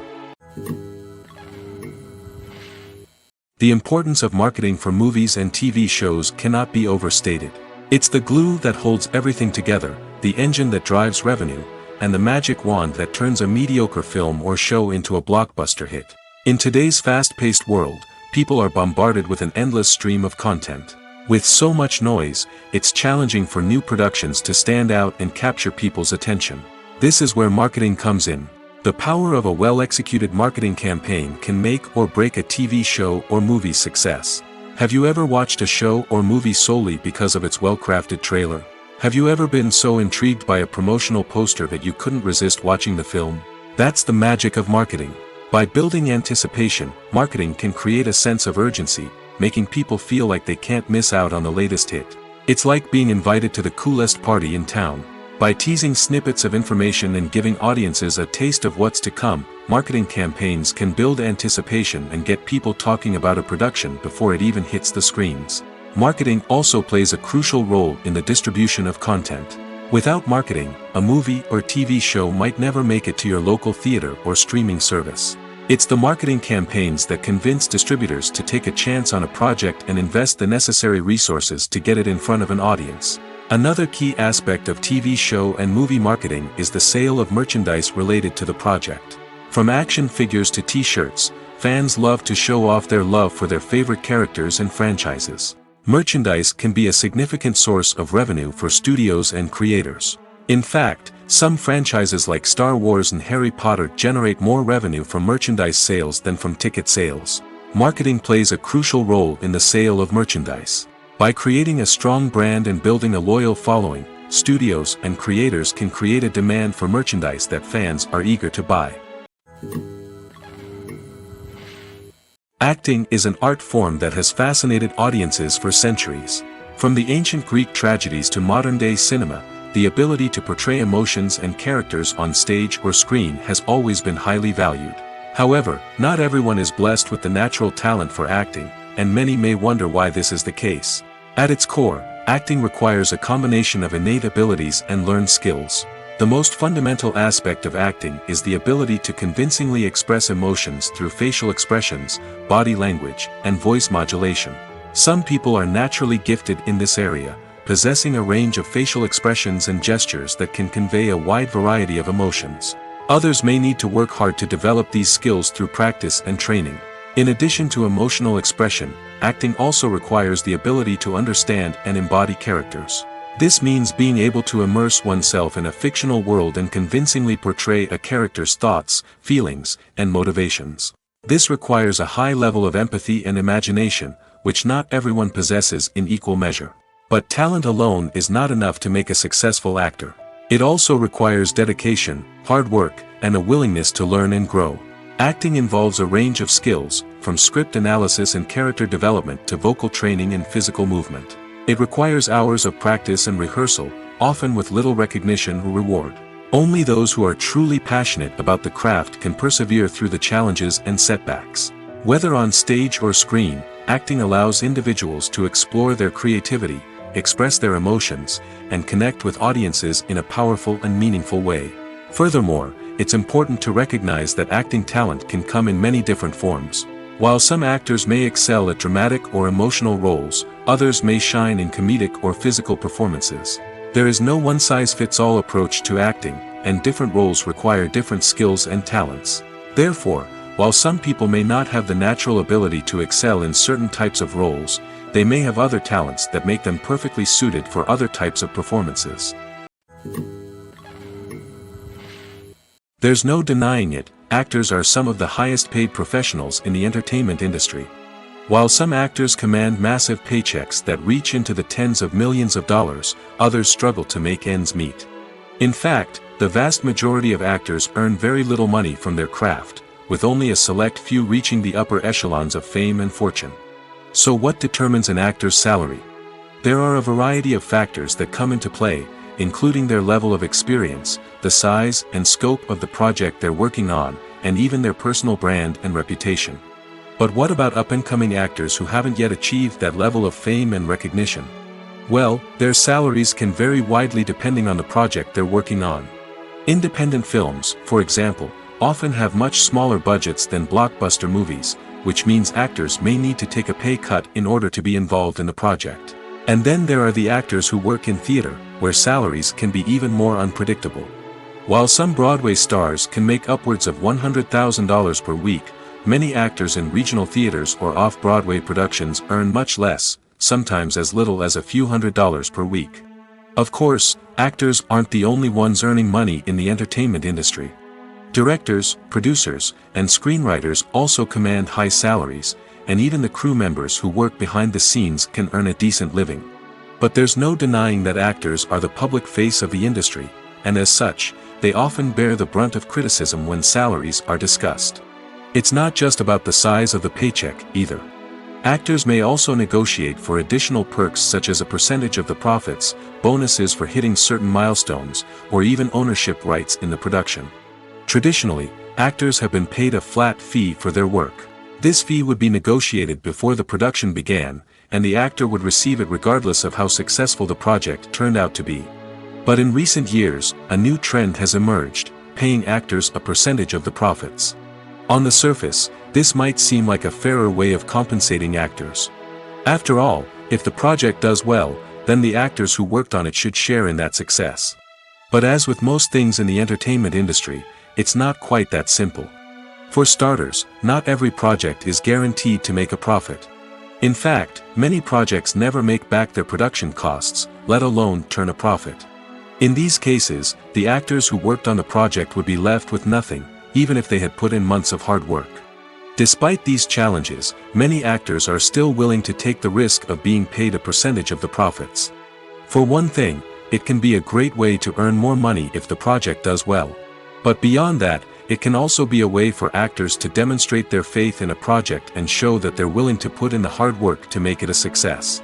The importance of marketing for movies and TV shows cannot be overstated. It's the glue that holds everything together, the engine that drives revenue, and the magic wand that turns a mediocre film or show into a blockbuster hit. In today's fast-paced world, people are bombarded with an endless stream of content. With so much noise, it's challenging for new productions to stand out and capture people's attention. This is where marketing comes in. The power of a well-executed marketing campaign can make or break a TV show or movie's success. Have you ever watched a show or movie solely because of its well-crafted trailer? Have you ever been so intrigued by a promotional poster that you couldn't resist watching the film? That's the magic of marketing. By building anticipation, marketing can create a sense of urgency, making people feel like they can't miss out on the latest hit. It's like being invited to the coolest party in town. By teasing snippets of information and giving audiences a taste of what's to come, marketing campaigns can build anticipation and get people talking about a production before it even hits the screens. Marketing also plays a crucial role in the distribution of content. Without marketing, a movie or TV show might never make it to your local theater or streaming service. It's the marketing campaigns that convince distributors to take a chance on a project and invest the necessary resources to get it in front of an audience. Another key aspect of TV show and movie marketing is the sale of merchandise related to the project. From action figures to t-shirts, fans love to show off their love for their favorite characters and franchises. Merchandise can be a significant source of revenue for studios and creators. In fact, some franchises like Star Wars and Harry Potter generate more revenue from merchandise sales than from ticket sales. Marketing plays a crucial role in the sale of merchandise. By creating a strong brand and building a loyal following, studios and creators can create a demand for merchandise that fans are eager to buy. Acting is an art form that has fascinated audiences for centuries. From the ancient Greek tragedies to modern-day cinema, the ability to portray emotions and characters on stage or screen has always been highly valued. However, not everyone is blessed with the natural talent for acting, and many may wonder why this is the case. At its core, acting requires a combination of innate abilities and learned skills. The most fundamental aspect of acting is the ability to convincingly express emotions through facial expressions, body language, and voice modulation. Some people are naturally gifted in this area, possessing a range of facial expressions and gestures that can convey a wide variety of emotions. Others may need to work hard to develop these skills through practice and training. In addition to emotional expression, acting also requires the ability to understand and embody characters. This means being able to immerse oneself in a fictional world and convincingly portray a character's thoughts, feelings, and motivations. This requires a high level of empathy and imagination, which not everyone possesses in equal measure. But talent alone is not enough to make a successful actor. It also requires dedication, hard work, and a willingness to learn and grow. Acting involves a range of skills, from script analysis and character development to vocal training and physical movement. It requires hours of practice and rehearsal, often with little recognition or reward. Only those who are truly passionate about the craft can persevere through the challenges and setbacks. Whether on stage or screen, acting allows individuals to explore their creativity, express their emotions, and connect with audiences in a powerful and meaningful way. Furthermore, it's important to recognize that acting talent can come in many different forms. While some actors may excel at dramatic or emotional roles, others may shine in comedic or physical performances. There is no one-size-fits-all approach to acting, and different roles require different skills and talents. Therefore, while some people may not have the natural ability to excel in certain types of roles, they may have other talents that make them perfectly suited for other types of performances. There's no denying it, actors are some of the highest paid professionals in the entertainment industry. While some actors command massive paychecks that reach into the tens of millions of dollars, others struggle to make ends meet. In fact, the vast majority of actors earn very little money from their craft, with only a select few reaching the upper echelons of fame and fortune. So what determines an actor's salary? There are a variety of factors that come into play, including their level of experience, the size and scope of the project they're working on, and even their personal brand and reputation. But what about up-and-coming actors who haven't yet achieved that level of fame and recognition? Well, their salaries can vary widely depending on the project they're working on. Independent films, for example, often have much smaller budgets than blockbuster movies, which means actors may need to take a pay cut in order to be involved in the project. And then there are the actors who work in theater, where salaries can be even more unpredictable. While some Broadway stars can make upwards of $100,000 per week, many actors in regional theaters or off-Broadway productions earn much less, sometimes as little as a few $100s per week. Of course, actors aren't the only ones earning money in the entertainment industry. Directors, producers, and screenwriters also command high salaries, and even the crew members who work behind the scenes can earn a decent living. But there's no denying that actors are the public face of the industry, and as such, they often bear the brunt of criticism when salaries are discussed. It's not just about the size of the paycheck, either. Actors may also negotiate for additional perks such as a percentage of the profits, bonuses for hitting certain milestones, or even ownership rights in the production. Traditionally, actors have been paid a flat fee for their work. This fee would be negotiated before the production began, and the actor would receive it regardless of how successful the project turned out to be. But in recent years, a new trend has emerged, paying actors a percentage of the profits. On the surface, this might seem like a fairer way of compensating actors. After all, if the project does well, then the actors who worked on it should share in that success. But as with most things in the entertainment industry, it's not quite that simple. For starters, not every project is guaranteed to make a profit. In fact, many projects never make back their production costs, let alone turn a profit. In these cases, the actors who worked on the project would be left with nothing, even if they had put in months of hard work. Despite these challenges, many actors are still willing to take the risk of being paid a percentage of the profits. For one thing, it can be a great way to earn more money if the project does well. But beyond that, it can also be a way for actors to demonstrate their faith in a project and show that they're willing to put in the hard work to make it a success.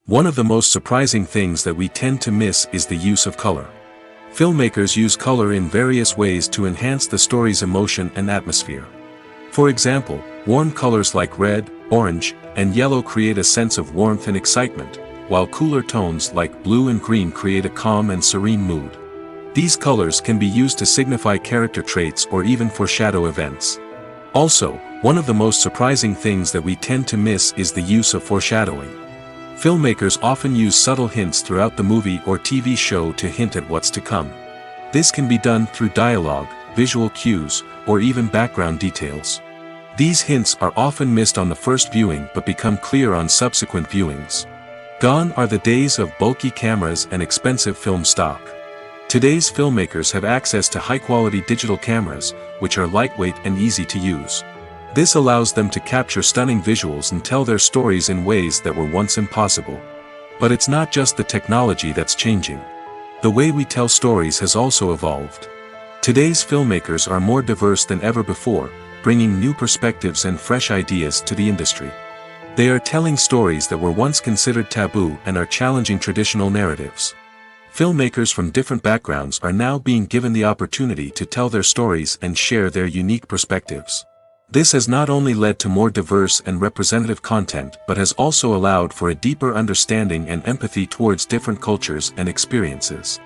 One of the most surprising things that we tend to miss is the use of color. Filmmakers use color in various ways to enhance the story's emotion and atmosphere. For example, warm colors like red, orange, and yellow create a sense of warmth and excitement, while cooler tones like blue and green create a calm and serene mood. These colors can be used to signify character traits or even foreshadow events. Also, one of the most surprising things that we tend to miss is the use of foreshadowing. Filmmakers often use subtle hints throughout the movie or TV show to hint at what's to come. This can be done through dialogue, visual cues, or even background details. These hints are often missed on the first viewing but become clear on subsequent viewings. Gone are the days of bulky cameras and expensive film stock. Today's filmmakers have access to high-quality digital cameras, which are lightweight and easy to use. This allows them to capture stunning visuals and tell their stories in ways that were once impossible. But it's not just the technology that's changing. The way we tell stories has also evolved. Today's filmmakers are more diverse than ever before, bringing new perspectives and fresh ideas to the industry. They are telling stories that were once considered taboo and are challenging traditional narratives. Filmmakers from different backgrounds are now being given the opportunity to tell their stories and share their unique perspectives. This has not only led to more diverse and representative content but has also allowed for a deeper understanding and empathy towards different cultures and experiences.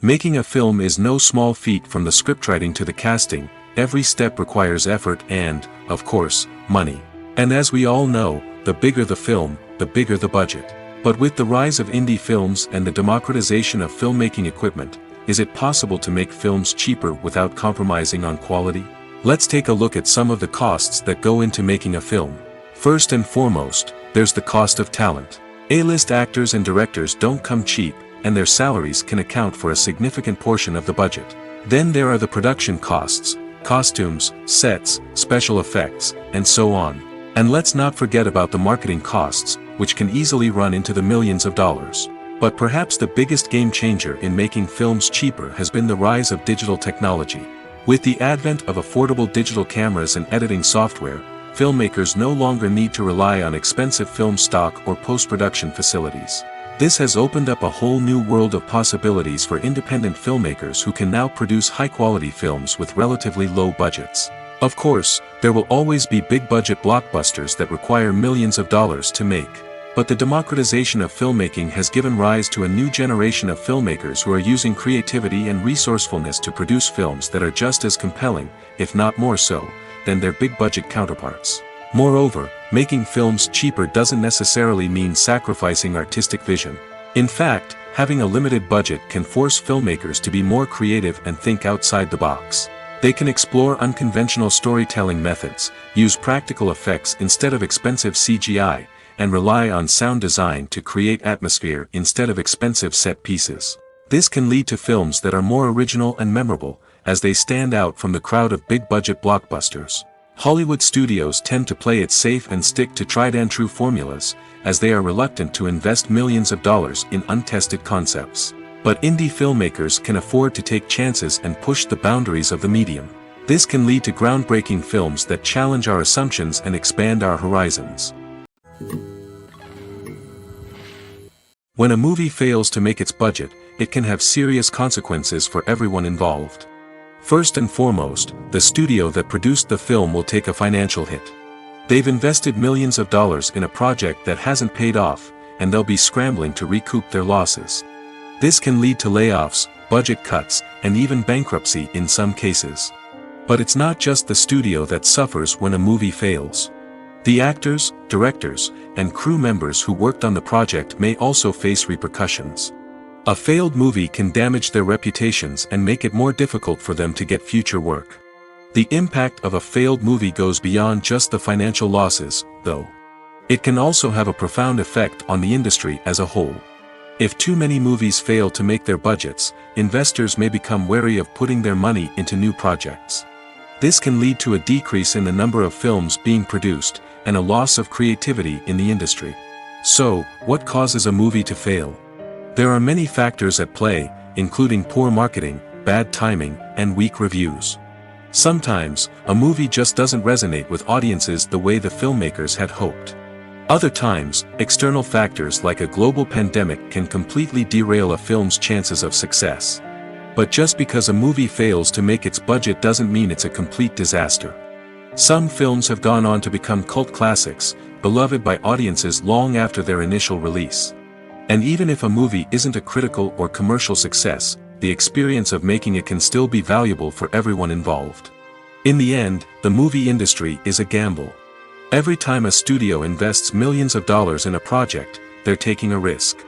Making a film is no small feat. From the scriptwriting to the casting, every step requires effort and, of course, money. And as we all know, the bigger the film, the bigger the budget. But with the rise of indie films and the democratization of filmmaking equipment, is it possible to make films cheaper without compromising on quality? Let's take a look at some of the costs that go into making a film. First and foremost, there's the cost of talent. A-list actors and directors don't come cheap, and their salaries can account for a significant portion of the budget. Then there are the production costs, costumes, sets, special effects, and so on. And let's not forget about the marketing costs, which can easily run into the millions of dollars. But perhaps the biggest game changer in making films cheaper has been the rise of digital technology. With the advent of affordable digital cameras and editing software, filmmakers no longer need to rely on expensive film stock or post-production facilities. This has opened up a whole new world of possibilities for independent filmmakers who can now produce high-quality films with relatively low budgets. Of course, there will always be big-budget blockbusters that require millions of dollars to make. But the democratization of filmmaking has given rise to a new generation of filmmakers who are using creativity and resourcefulness to produce films that are just as compelling, if not more so, than their big-budget counterparts. Moreover, making films cheaper doesn't necessarily mean sacrificing artistic vision. In fact, having a limited budget can force filmmakers to be more creative and think outside the box. They can explore unconventional storytelling methods, use practical effects instead of expensive CGI, and rely on sound design to create atmosphere instead of expensive set pieces. This can lead to films that are more original and memorable, as they stand out from the crowd of big-budget blockbusters. Hollywood studios tend to play it safe and stick to tried-and-true formulas, as they are reluctant to invest millions of dollars in untested concepts. But indie filmmakers can afford to take chances and push the boundaries of the medium. This can lead to groundbreaking films that challenge our assumptions and expand our horizons. When a movie fails to make its budget, it can have serious consequences for everyone involved. First and foremost, the studio that produced the film will take a financial hit. They've invested millions of dollars in a project that hasn't paid off, and they'll be scrambling to recoup their losses. This can lead to layoffs, budget cuts, and even bankruptcy in some cases. But it's not just the studio that suffers when a movie fails. The actors, directors, and crew members who worked on the project may also face repercussions. A failed movie can damage their reputations and make it more difficult for them to get future work. The impact of a failed movie goes beyond just the financial losses, though. It can also have a profound effect on the industry as a whole. If too many movies fail to make their budgets, investors may become wary of putting their money into new projects. This can lead to a decrease in the number of films being produced, and a loss of creativity in the industry. So, what causes a movie to fail? There are many factors at play, including poor marketing, bad timing, and weak reviews. Sometimes, a movie just doesn't resonate with audiences the way the filmmakers had hoped. Other times, external factors like a global pandemic can completely derail a film's chances of success. But just because a movie fails to make its budget doesn't mean it's a complete disaster. Some films have gone on to become cult classics, beloved by audiences long after their initial release. And even if a movie isn't a critical or commercial success, the experience of making it can still be valuable for everyone involved. In the end, the movie industry is a gamble. Every time a studio invests millions of dollars in a project, they're taking a risk.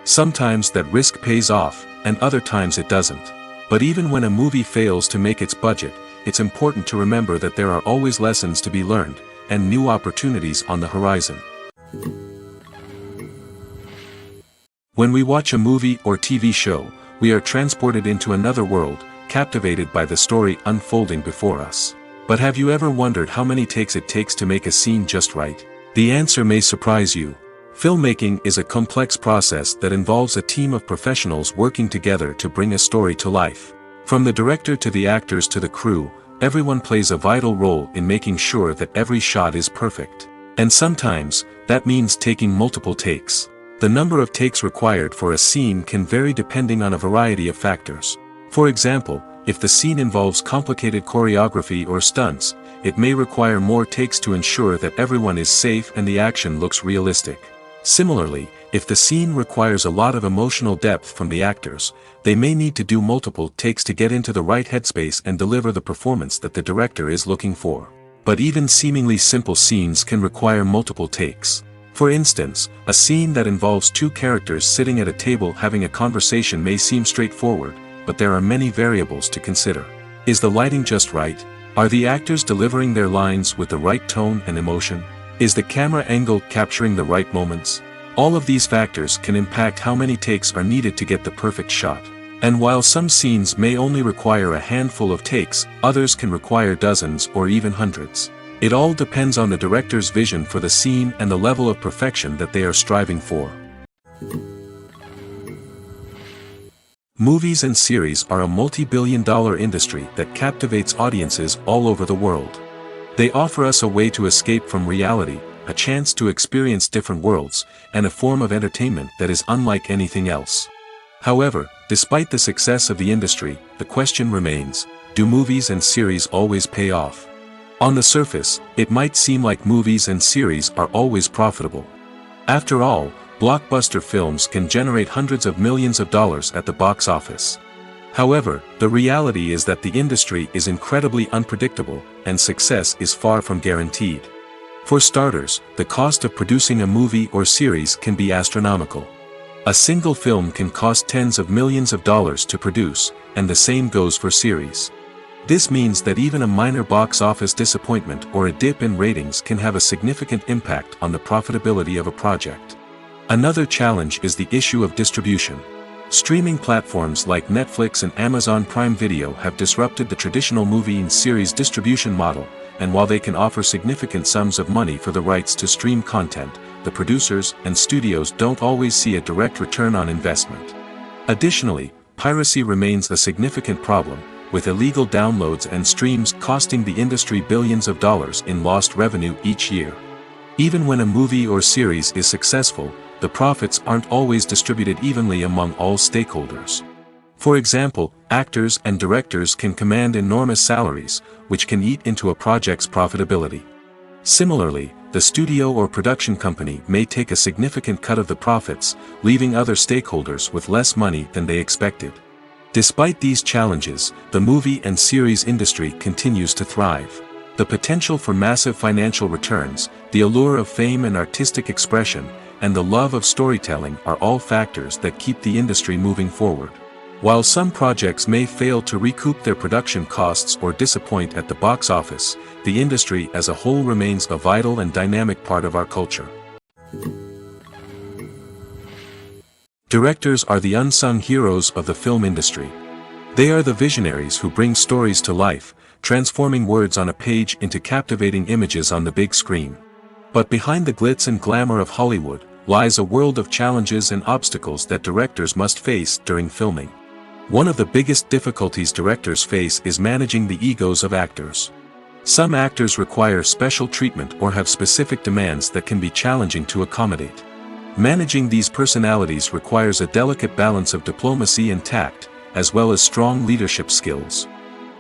Sometimes that risk pays off, and other times it doesn't. But even when a movie fails to make its budget, it's important to remember that there are always lessons to be learned, and new opportunities on the horizon. When we watch a movie or TV show, we are transported into another world, captivated by the story unfolding before us. But have you ever wondered how many takes it takes to make a scene just right? The answer may surprise you. Filmmaking is a complex process that involves a team of professionals working together to bring a story to life. From the director to the actors to the crew, everyone plays a vital role in making sure that every shot is perfect. And sometimes, that means taking multiple takes. The number of takes required for a scene can vary depending on a variety of factors. For example, if the scene involves complicated choreography or stunts, it may require more takes to ensure that everyone is safe and the action looks realistic. Similarly, if the scene requires a lot of emotional depth from the actors, they may need to do multiple takes to get into the right headspace and deliver the performance that the director is looking for. But even seemingly simple scenes can require multiple takes. For instance, a scene that involves two characters sitting at a table having a conversation may seem straightforward, but there are many variables to consider. Is the lighting just right? Are the actors delivering their lines with the right tone and emotion? Is the camera angle capturing the right moments? All of these factors can impact how many takes are needed to get the perfect shot. And while some scenes may only require a handful of takes, others can require dozens or even hundreds. It all depends on the director's vision for the scene and the level of perfection that they are striving for. Movies and series are a multi-billion-dollar industry that captivates audiences all over the world. They offer us a way to escape from reality, a chance to experience different worlds, and a form of entertainment that is unlike anything else. However, despite the success of the industry, the question remains, do movies and series always pay off? On the surface, it might seem like movies and series are always profitable. After all, blockbuster films can generate hundreds of millions of dollars at the box office. However, the reality is that the industry is incredibly unpredictable, and success is far from guaranteed. For starters, the cost of producing a movie or series can be astronomical. A single film can cost tens of millions of dollars to produce, and the same goes for series. This means that even a minor box office disappointment or a dip in ratings can have a significant impact on the profitability of a project. Another challenge is the issue of distribution. Streaming platforms like Netflix and Amazon Prime Video have disrupted the traditional movie and series distribution model, and while they can offer significant sums of money for the rights to stream content, the producers and studios don't always see a direct return on investment. Additionally, piracy remains a significant problem, with illegal downloads and streams costing the industry billions of dollars in lost revenue each year. Even when a movie or series is successful, the profits aren't always distributed evenly among all stakeholders. For example, actors and directors can command enormous salaries, which can eat into a project's profitability. Similarly, the studio or production company may take a significant cut of the profits, leaving other stakeholders with less money than they expected. Despite these challenges, the movie and series industry continues to thrive. The potential for massive financial returns, the allure of fame and artistic expression, and the love of storytelling are all factors that keep the industry moving forward. While some projects may fail to recoup their production costs or disappoint at the box office, the industry as a whole remains a vital and dynamic part of our culture. Directors are the unsung heroes of the film industry. They are the visionaries who bring stories to life, transforming words on a page into captivating images on the big screen. But behind the glitz and glamour of Hollywood lies a world of challenges and obstacles that directors must face during filming. One of the biggest difficulties directors face is managing the egos of actors. Some actors require special treatment or have specific demands that can be challenging to accommodate. Managing these personalities requires a delicate balance of diplomacy and tact, as well as strong leadership skills.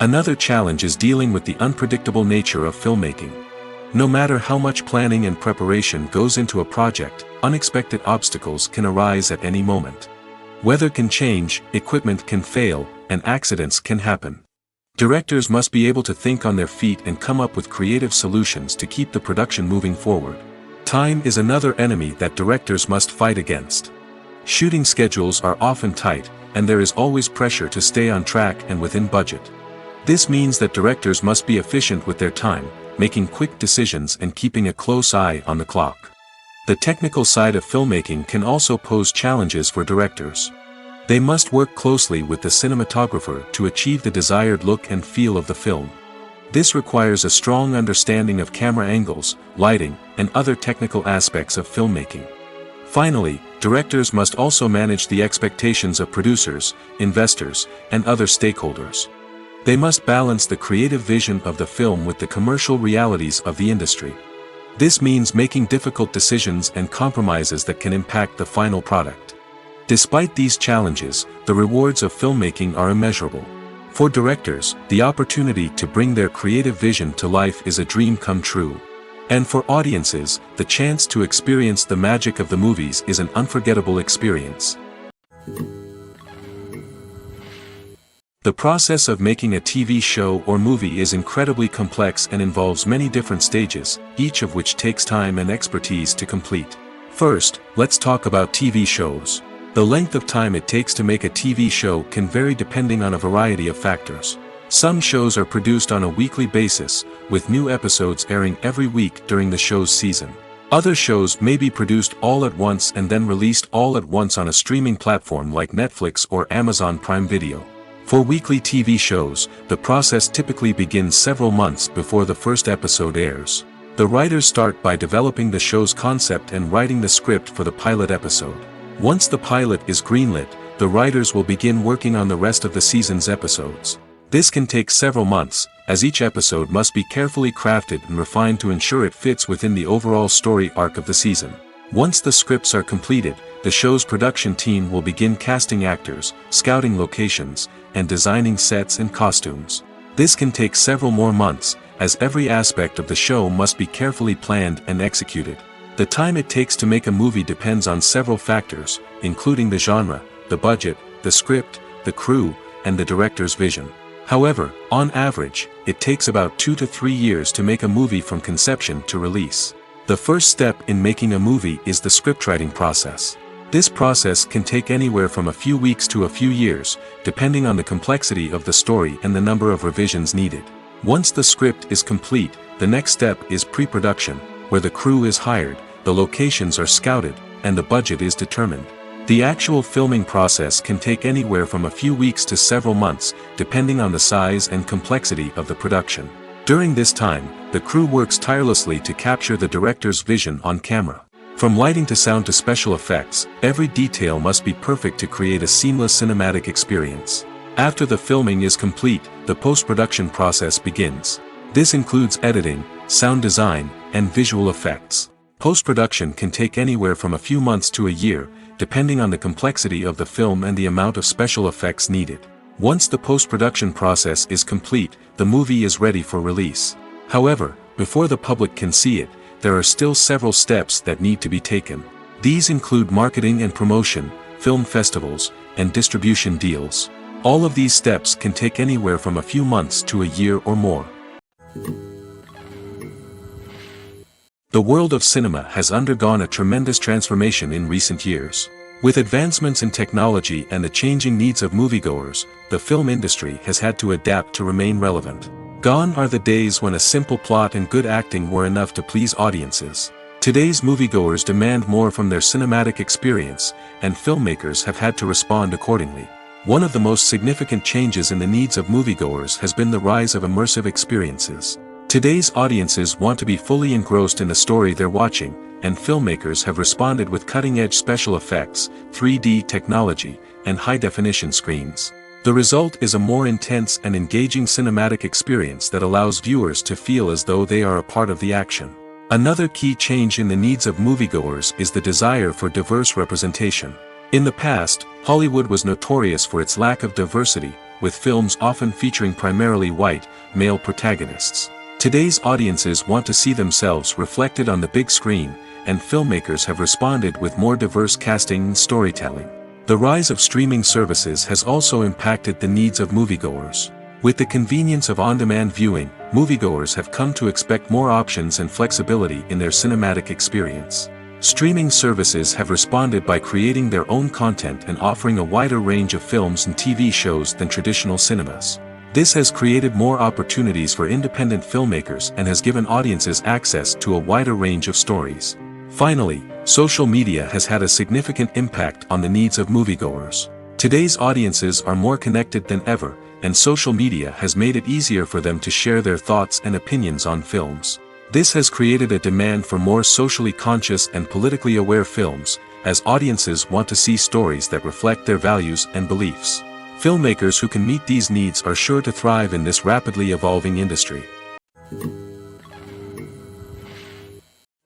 Another challenge is dealing with the unpredictable nature of filmmaking. No matter how much planning and preparation goes into a project, unexpected obstacles can arise at any moment. Weather can change, equipment can fail, and accidents can happen. Directors must be able to think on their feet and come up with creative solutions to keep the production moving forward. Time is another enemy that directors must fight against. Shooting schedules are often tight, and there is always pressure to stay on track and within budget. This means that directors must be efficient with their time, making quick decisions and keeping a close eye on the clock. The technical side of filmmaking can also pose challenges for directors. They must work closely with the cinematographer to achieve the desired look and feel of the film. This requires a strong understanding of camera angles, lighting, and other technical aspects of filmmaking. Finally, directors must also manage the expectations of producers, investors, and other stakeholders. They must balance the creative vision of the film with the commercial realities of the industry. This means making difficult decisions and compromises that can impact the final product. Despite these challenges, the rewards of filmmaking are immeasurable. For directors, the opportunity to bring their creative vision to life is a dream come true. And for audiences, the chance to experience the magic of the movies is an unforgettable experience. The process of making a TV show or movie is incredibly complex and involves many different stages, each of which takes time and expertise to complete. First, let's talk about TV shows. The length of time it takes to make a TV show can vary depending on a variety of factors. Some shows are produced on a weekly basis, with new episodes airing every week during the show's season. Other shows may be produced all at once and then released all at once on a streaming platform like Netflix or Amazon Prime Video. For weekly TV shows, the process typically begins several months before the first episode airs. The writers start by developing the show's concept and writing the script for the pilot episode. Once the pilot is greenlit, the writers will begin working on the rest of the season's episodes. This can take several months, as each episode must be carefully crafted and refined to ensure it fits within the overall story arc of the season. Once the scripts are completed, the show's production team will begin casting actors, scouting locations, and designing sets and costumes. This can take several more months, as every aspect of the show must be carefully planned and executed. The time it takes to make a movie depends on several factors, including the genre, the budget, the script, the crew, and the director's vision. However, on average, it takes about 2 to 3 years to make a movie from conception to release. The first step in making a movie is the scriptwriting process. This process can take anywhere from a few weeks to a few years, depending on the complexity of the story and the number of revisions needed. Once the script is complete, the next step is pre-production, where the crew is hired, the locations are scouted, and the budget is determined. The actual filming process can take anywhere from a few weeks to several months, depending on the size and complexity of the production. During this time, the crew works tirelessly to capture the director's vision on camera. From lighting to sound to special effects, every detail must be perfect to create a seamless cinematic experience. After the filming is complete, the post-production process begins. This includes editing, sound design, and visual effects. Post-production can take anywhere from a few months to a year, depending on the complexity of the film and the amount of special effects needed. Once the post-production process is complete, the movie is ready for release. However, before the public can see it, there are still several steps that need to be taken. These include marketing and promotion, film festivals, and distribution deals. All of these steps can take anywhere from a few months to a year or more. The world of cinema has undergone a tremendous transformation in recent years. With advancements in technology and the changing needs of moviegoers, the film industry has had to adapt to remain relevant. Gone are the days when a simple plot and good acting were enough to please audiences. Today's moviegoers demand more from their cinematic experience, and filmmakers have had to respond accordingly. One of the most significant changes in the needs of moviegoers has been the rise of immersive experiences. Today's audiences want to be fully engrossed in the story they're watching, and filmmakers have responded with cutting-edge special effects, 3D technology, and high-definition screens. The result is a more intense and engaging cinematic experience that allows viewers to feel as though they are a part of the action. Another key change in the needs of moviegoers is the desire for diverse representation. In the past, Hollywood was notorious for its lack of diversity, with films often featuring primarily white, male protagonists. Today's audiences want to see themselves reflected on the big screen, and filmmakers have responded with more diverse casting and storytelling. The rise of streaming services has also impacted the needs of moviegoers. With the convenience of on-demand viewing, moviegoers have come to expect more options and flexibility in their cinematic experience. Streaming services have responded by creating their own content and offering a wider range of films and TV shows than traditional cinemas. This has created more opportunities for independent filmmakers and has given audiences access to a wider range of stories. Finally, social media has had a significant impact on the needs of moviegoers. Today's audiences are more connected than ever, and social media has made it easier for them to share their thoughts and opinions on films. This has created a demand for more socially conscious and politically aware films, as audiences want to see stories that reflect their values and beliefs. Filmmakers who can meet these needs are sure to thrive in this rapidly evolving industry.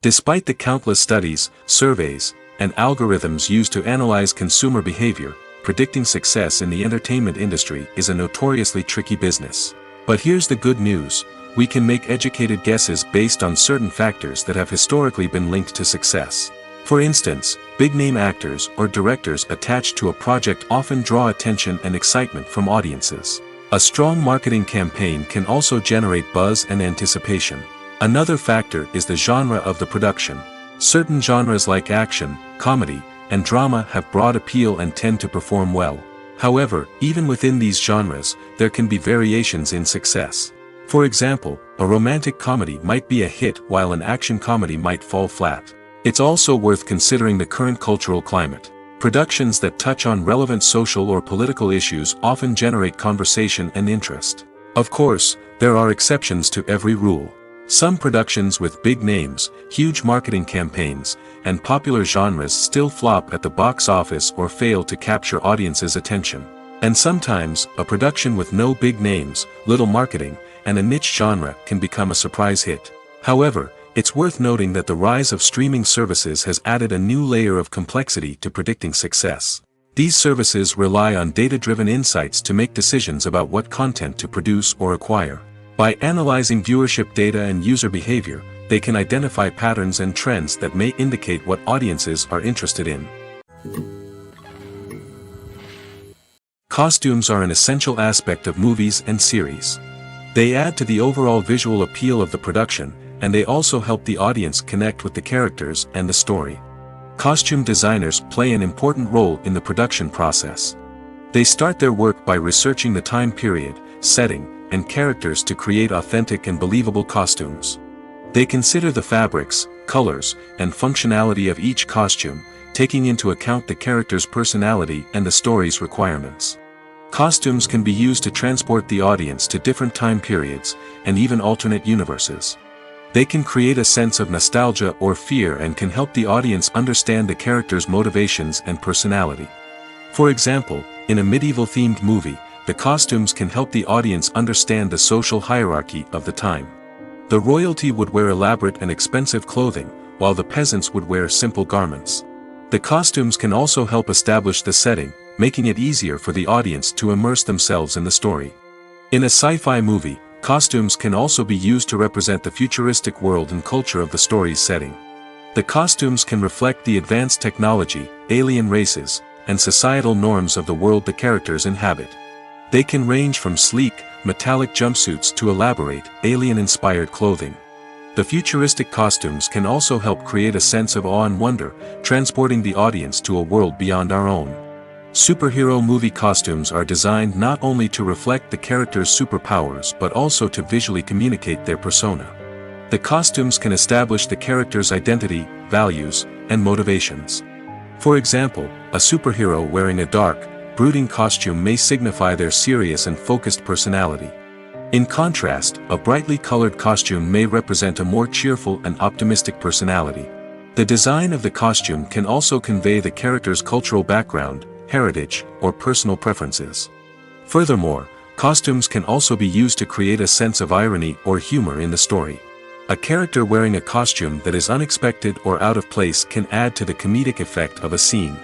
Despite the countless studies, surveys, and algorithms used to analyze consumer behavior, predicting success in the entertainment industry is a notoriously tricky business. But here's the good news: we can make educated guesses based on certain factors that have historically been linked to success. For instance, big-name actors or directors attached to a project often draw attention and excitement from audiences. A strong marketing campaign can also generate buzz and anticipation. Another factor is the genre of the production. Certain genres like action, comedy, and drama have broad appeal and tend to perform well. However, even within these genres, there can be variations in success. For example, a romantic comedy might be a hit while an action comedy might fall flat. It's also worth considering the current cultural climate. Productions that touch on relevant social or political issues often generate conversation and interest. Of course, there are exceptions to every rule. Some productions with big names, huge marketing campaigns, and popular genres still flop at the box office or fail to capture audiences' attention. And sometimes, a production with no big names, little marketing, and a niche genre can become a surprise hit. However, it's worth noting that the rise of streaming services has added a new layer of complexity to predicting success. These services rely on data-driven insights to make decisions about what content to produce or acquire. By analyzing viewership data and user behavior, they can identify patterns and trends that may indicate what audiences are interested in. Costumes are an essential aspect of movies and series. They add to the overall visual appeal of the production, and they also help the audience connect with the characters and the story. Costume designers play an important role in the production process. They start their work by researching the time period, setting, and characters to create authentic and believable costumes. They consider the fabrics, colors, and functionality of each costume, taking into account the character's personality and the story's requirements. Costumes can be used to transport the audience to different time periods, and even alternate universes. They can create a sense of nostalgia or fear and can help the audience understand the character's motivations and personality. For example, in a medieval-themed movie, the costumes can help the audience understand the social hierarchy of the time. The royalty would wear elaborate and expensive clothing, while the peasants would wear simple garments. The costumes can also help establish the setting, making it easier for the audience to immerse themselves in the story. In a sci-fi movie, costumes can also be used to represent the futuristic world and culture of the story's setting. The costumes can reflect the advanced technology, alien races, and societal norms of the world the characters inhabit. They can range from sleek, metallic jumpsuits to elaborate, alien-inspired clothing. The futuristic costumes can also help create a sense of awe and wonder, transporting the audience to a world beyond our own. Superhero movie costumes are designed not only to reflect the character's superpowers but also to visually communicate their persona. The costumes can establish the character's identity, values, and motivations. For example, a superhero wearing a dark, brooding costume may signify their serious and focused personality. In contrast, a brightly colored costume may represent a more cheerful and optimistic personality. The design of the costume can also convey the character's cultural background, heritage, or personal preferences. Furthermore, costumes can also be used to create a sense of irony or humor in the story. A character wearing a costume that is unexpected or out of place can add to the comedic effect of a scene.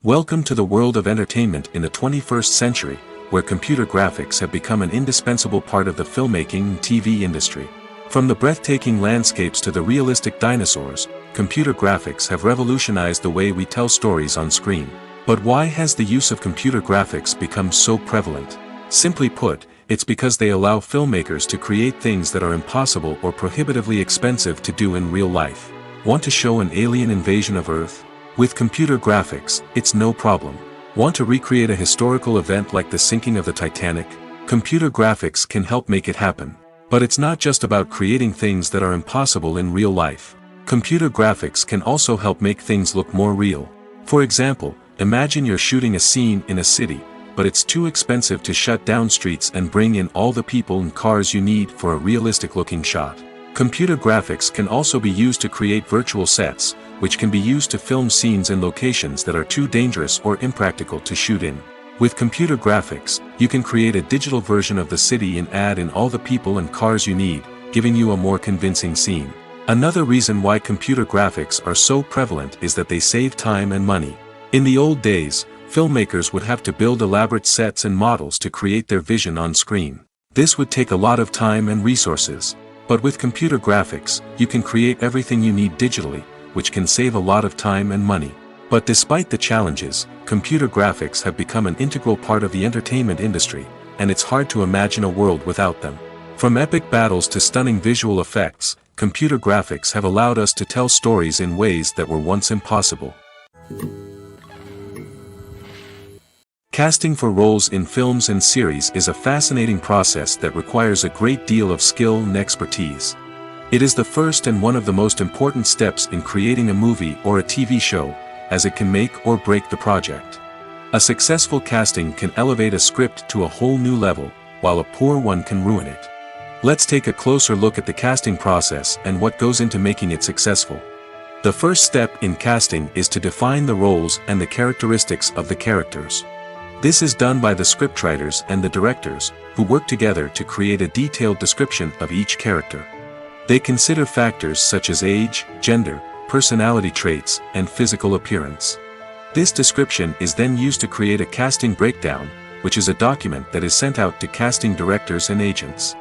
Welcome to the world of entertainment in the 21st century, where computer graphics have become an indispensable part of the filmmaking and TV industry. From the breathtaking landscapes to the realistic dinosaurs, computer graphics have revolutionized the way we tell stories on screen. But why has the use of computer graphics become so prevalent? Simply put, it's because they allow filmmakers to create things that are impossible or prohibitively expensive to do in real life. Want to show an alien invasion of Earth? With computer graphics, it's no problem. Want to recreate a historical event like the sinking of the Titanic? Computer graphics can help make it happen. But it's not just about creating things that are impossible in real life. Computer graphics can also help make things look more real. For example, imagine you're shooting a scene in a city, but it's too expensive to shut down streets and bring in all the people and cars you need for a realistic-looking shot. Computer graphics can also be used to create virtual sets, which can be used to film scenes in locations that are too dangerous or impractical to shoot in. With computer graphics, you can create a digital version of the city and add in all the people and cars you need, giving you a more convincing scene. Another reason why computer graphics are so prevalent is that they save time and money. In the old days, filmmakers would have to build elaborate sets and models to create their vision on screen. This would take a lot of time and resources. But with computer graphics, you can create everything you need digitally, which can save a lot of time and money. But despite the challenges, computer graphics have become an integral part of the entertainment industry, and it's hard to imagine a world without them. From epic battles to stunning visual effects, computer graphics have allowed us to tell stories in ways that were once impossible. Casting for roles in films and series is a fascinating process that requires a great deal of skill and expertise. It is the first and one of the most important steps in creating a movie or a TV show, as it can make or break the project. A successful casting can elevate a script to a whole new level, while a poor one can ruin it. Let's take a closer look at the casting process and what goes into making it successful. The first step in casting is to define the roles and the characteristics of the characters. This is done by the scriptwriters and the directors, who work together to create a detailed description of each character. They consider factors such as age, gender, personality traits, and physical appearance. This description is then used to create a casting breakdown, which is a document that is sent out to casting directors and agents.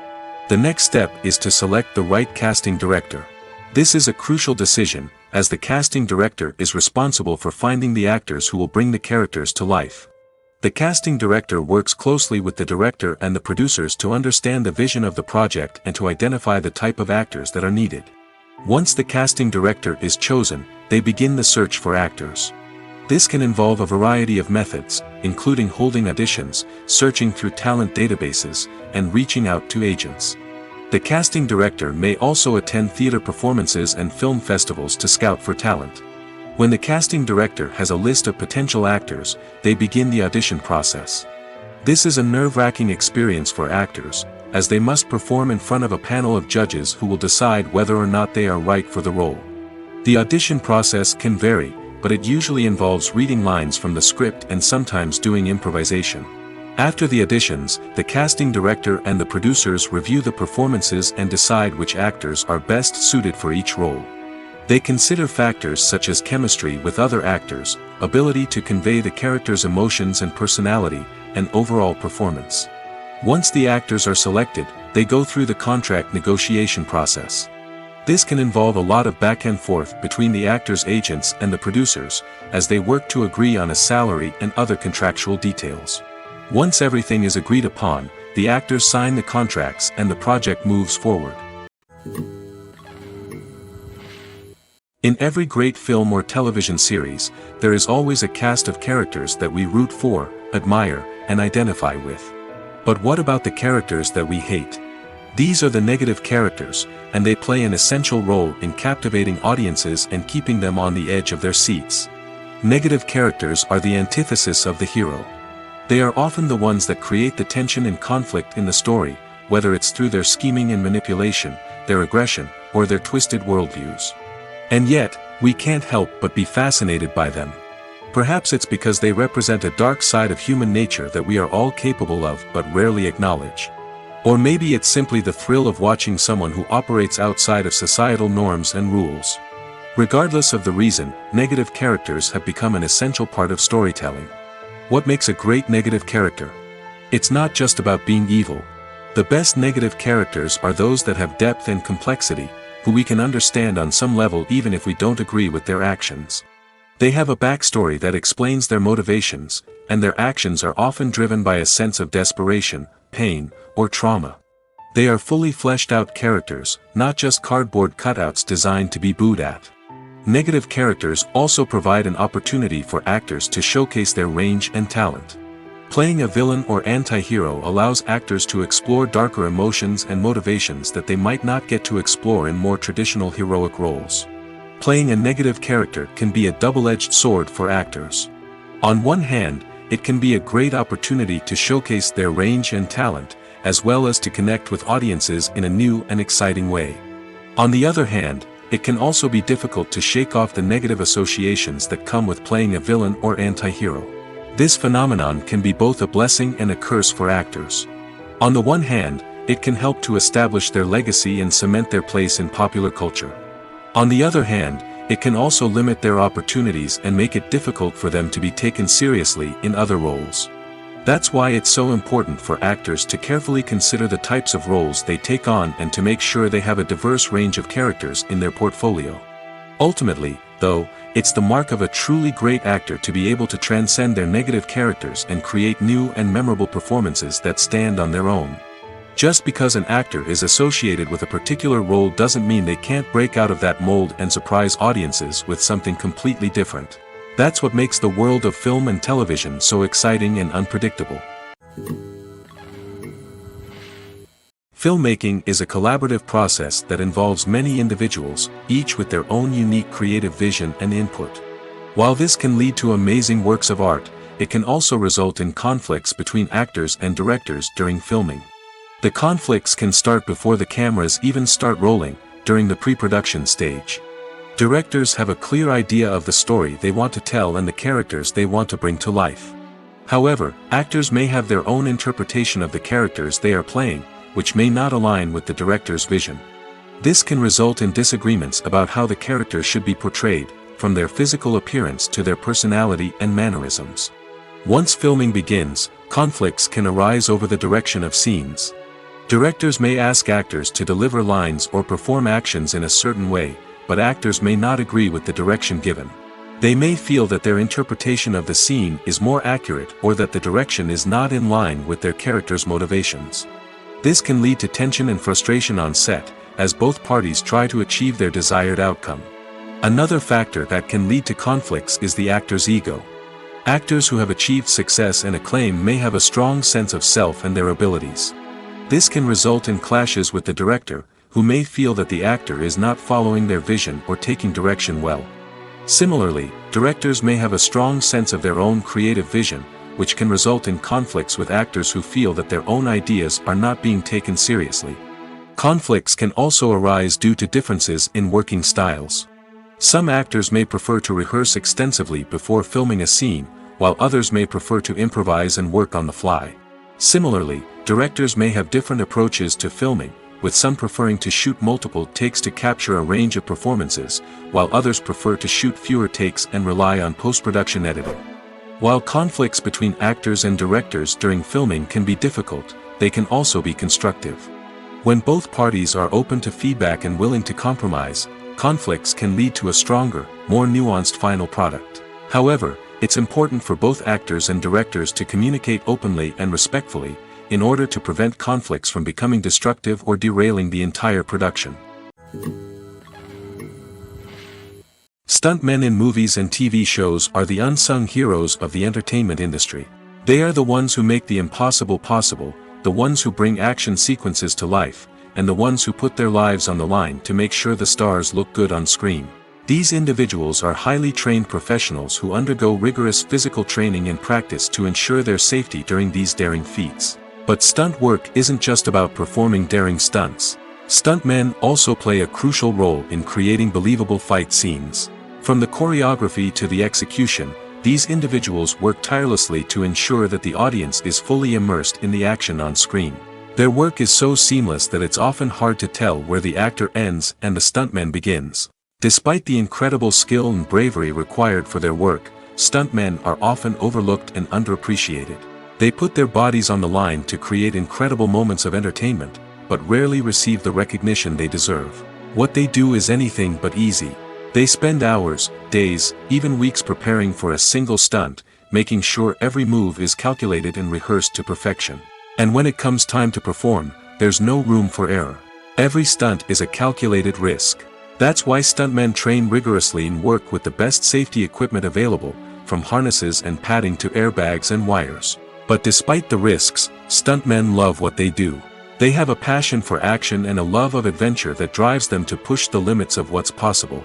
The next step is to select the right casting director. This is a crucial decision, as the casting director is responsible for finding the actors who will bring the characters to life. The casting director works closely with the director and the producers to understand the vision of the project and to identify the type of actors that are needed. Once the casting director is chosen, they begin the search for actors. This can involve a variety of methods, including holding auditions, searching through talent databases, and reaching out to agents. The casting director may also attend theater performances and film festivals to scout for talent. When the casting director has a list of potential actors, they begin the audition process. This is a nerve-wracking experience for actors, as they must perform in front of a panel of judges who will decide whether or not they are right for the role. The audition process can vary, but it usually involves reading lines from the script and sometimes doing improvisation. After the auditions, the casting director and the producers review the performances and decide which actors are best suited for each role. They consider factors such as chemistry with other actors, ability to convey the character's emotions and personality, and overall performance. Once the actors are selected, they go through the contract negotiation process. This can involve a lot of back and forth between the actors' agents and the producers, as they work to agree on a salary and other contractual details. Once everything is agreed upon, the actors sign the contracts and the project moves forward. In every great film or television series, there is always a cast of characters that we root for, admire, and identify with. But what about the characters that we hate? These are the negative characters, and they play an essential role in captivating audiences and keeping them on the edge of their seats. Negative characters are the antithesis of the hero. They are often the ones that create the tension and conflict in the story, whether it's through their scheming and manipulation, their aggression, or their twisted worldviews. And yet, we can't help but be fascinated by them. Perhaps it's because they represent a dark side of human nature that we are all capable of but rarely acknowledge. Or maybe it's simply the thrill of watching someone who operates outside of societal norms and rules. Regardless of the reason, negative characters have become an essential part of storytelling. What makes a great negative character? It's not just about being evil. The best negative characters are those that have depth and complexity, who we can understand on some level even if we don't agree with their actions. They have a backstory that explains their motivations, and their actions are often driven by a sense of desperation, pain, or trauma. They are fully fleshed out characters, not just cardboard cutouts designed to be booed at. Negative characters also provide an opportunity for actors to showcase their range and talent. Playing a villain or anti-hero allows actors to explore darker emotions and motivations that they might not get to explore in more traditional heroic roles. Playing a negative character can be a double-edged sword for actors. On one hand, it can be a great opportunity to showcase their range and talent, as well as to connect with audiences in a new and exciting way. On the other hand, it can also be difficult to shake off the negative associations that come with playing a villain or anti-hero. This phenomenon can be both a blessing and a curse for actors. On the one hand, it can help to establish their legacy and cement their place in popular culture. On the other hand, it can also limit their opportunities and make it difficult for them to be taken seriously in other roles. That's why it's so important for actors to carefully consider the types of roles they take on and to make sure they have a diverse range of characters in their portfolio. Ultimately, though, it's the mark of a truly great actor to be able to transcend their negative characters and create new and memorable performances that stand on their own. Just because an actor is associated with a particular role doesn't mean they can't break out of that mold and surprise audiences with something completely different. That's what makes the world of film and television so exciting and unpredictable. Filmmaking is a collaborative process that involves many individuals, each with their own unique creative vision and input. While this can lead to amazing works of art, it can also result in conflicts between actors and directors during filming. The conflicts can start before the cameras even start rolling, during the pre-production stage. Directors have a clear idea of the story they want to tell and the characters they want to bring to life. However, actors may have their own interpretation of the characters they are playing, which may not align with the director's vision. This can result in disagreements about how the characters should be portrayed, from their physical appearance to their personality and mannerisms. Once filming begins, conflicts can arise over the direction of scenes. Directors may ask actors to deliver lines or perform actions in a certain way, but actors may not agree with the direction given. They may feel that their interpretation of the scene is more accurate or that the direction is not in line with their character's motivations. This can lead to tension and frustration on set, as both parties try to achieve their desired outcome. Another factor that can lead to conflicts is the actor's ego. Actors who have achieved success and acclaim may have a strong sense of self and their abilities. This can result in clashes with the director, who may feel that the actor is not following their vision or taking direction well. Similarly, directors may have a strong sense of their own creative vision, which can result in conflicts with actors who feel that their own ideas are not being taken seriously. Conflicts can also arise due to differences in working styles. Some actors may prefer to rehearse extensively before filming a scene, while others may prefer to improvise and work on the fly. Similarly, directors may have different approaches to filming, with some preferring to shoot multiple takes to capture a range of performances, while others prefer to shoot fewer takes and rely on post-production editing. While conflicts between actors and directors during filming can be difficult, they can also be constructive. When both parties are open to feedback and willing to compromise, conflicts can lead to a stronger, more nuanced final product. However, it's important for both actors and directors to communicate openly and respectfully, in order to prevent conflicts from becoming destructive or derailing the entire production. Stuntmen in movies and TV shows are the unsung heroes of the entertainment industry. They are the ones who make the impossible possible, the ones who bring action sequences to life, and the ones who put their lives on the line to make sure the stars look good on screen. These individuals are highly trained professionals who undergo rigorous physical training and practice to ensure their safety during these daring feats. But stunt work isn't just about performing daring stunts. Stuntmen also play a crucial role in creating believable fight scenes. From the choreography to the execution, these individuals work tirelessly to ensure that the audience is fully immersed in the action on screen. Their work is so seamless that it's often hard to tell where the actor ends and the stuntman begins. Despite the incredible skill and bravery required for their work, stuntmen are often overlooked and underappreciated. They put their bodies on the line to create incredible moments of entertainment, but rarely receive the recognition they deserve. What they do is anything but easy. They spend hours, days, even weeks preparing for a single stunt, making sure every move is calculated and rehearsed to perfection. And when it comes time to perform, there's no room for error. Every stunt is a calculated risk. That's why stuntmen train rigorously and work with the best safety equipment available, from harnesses and padding to airbags and wires. But despite the risks, stuntmen love what they do. They have a passion for action and a love of adventure that drives them to push the limits of what's possible.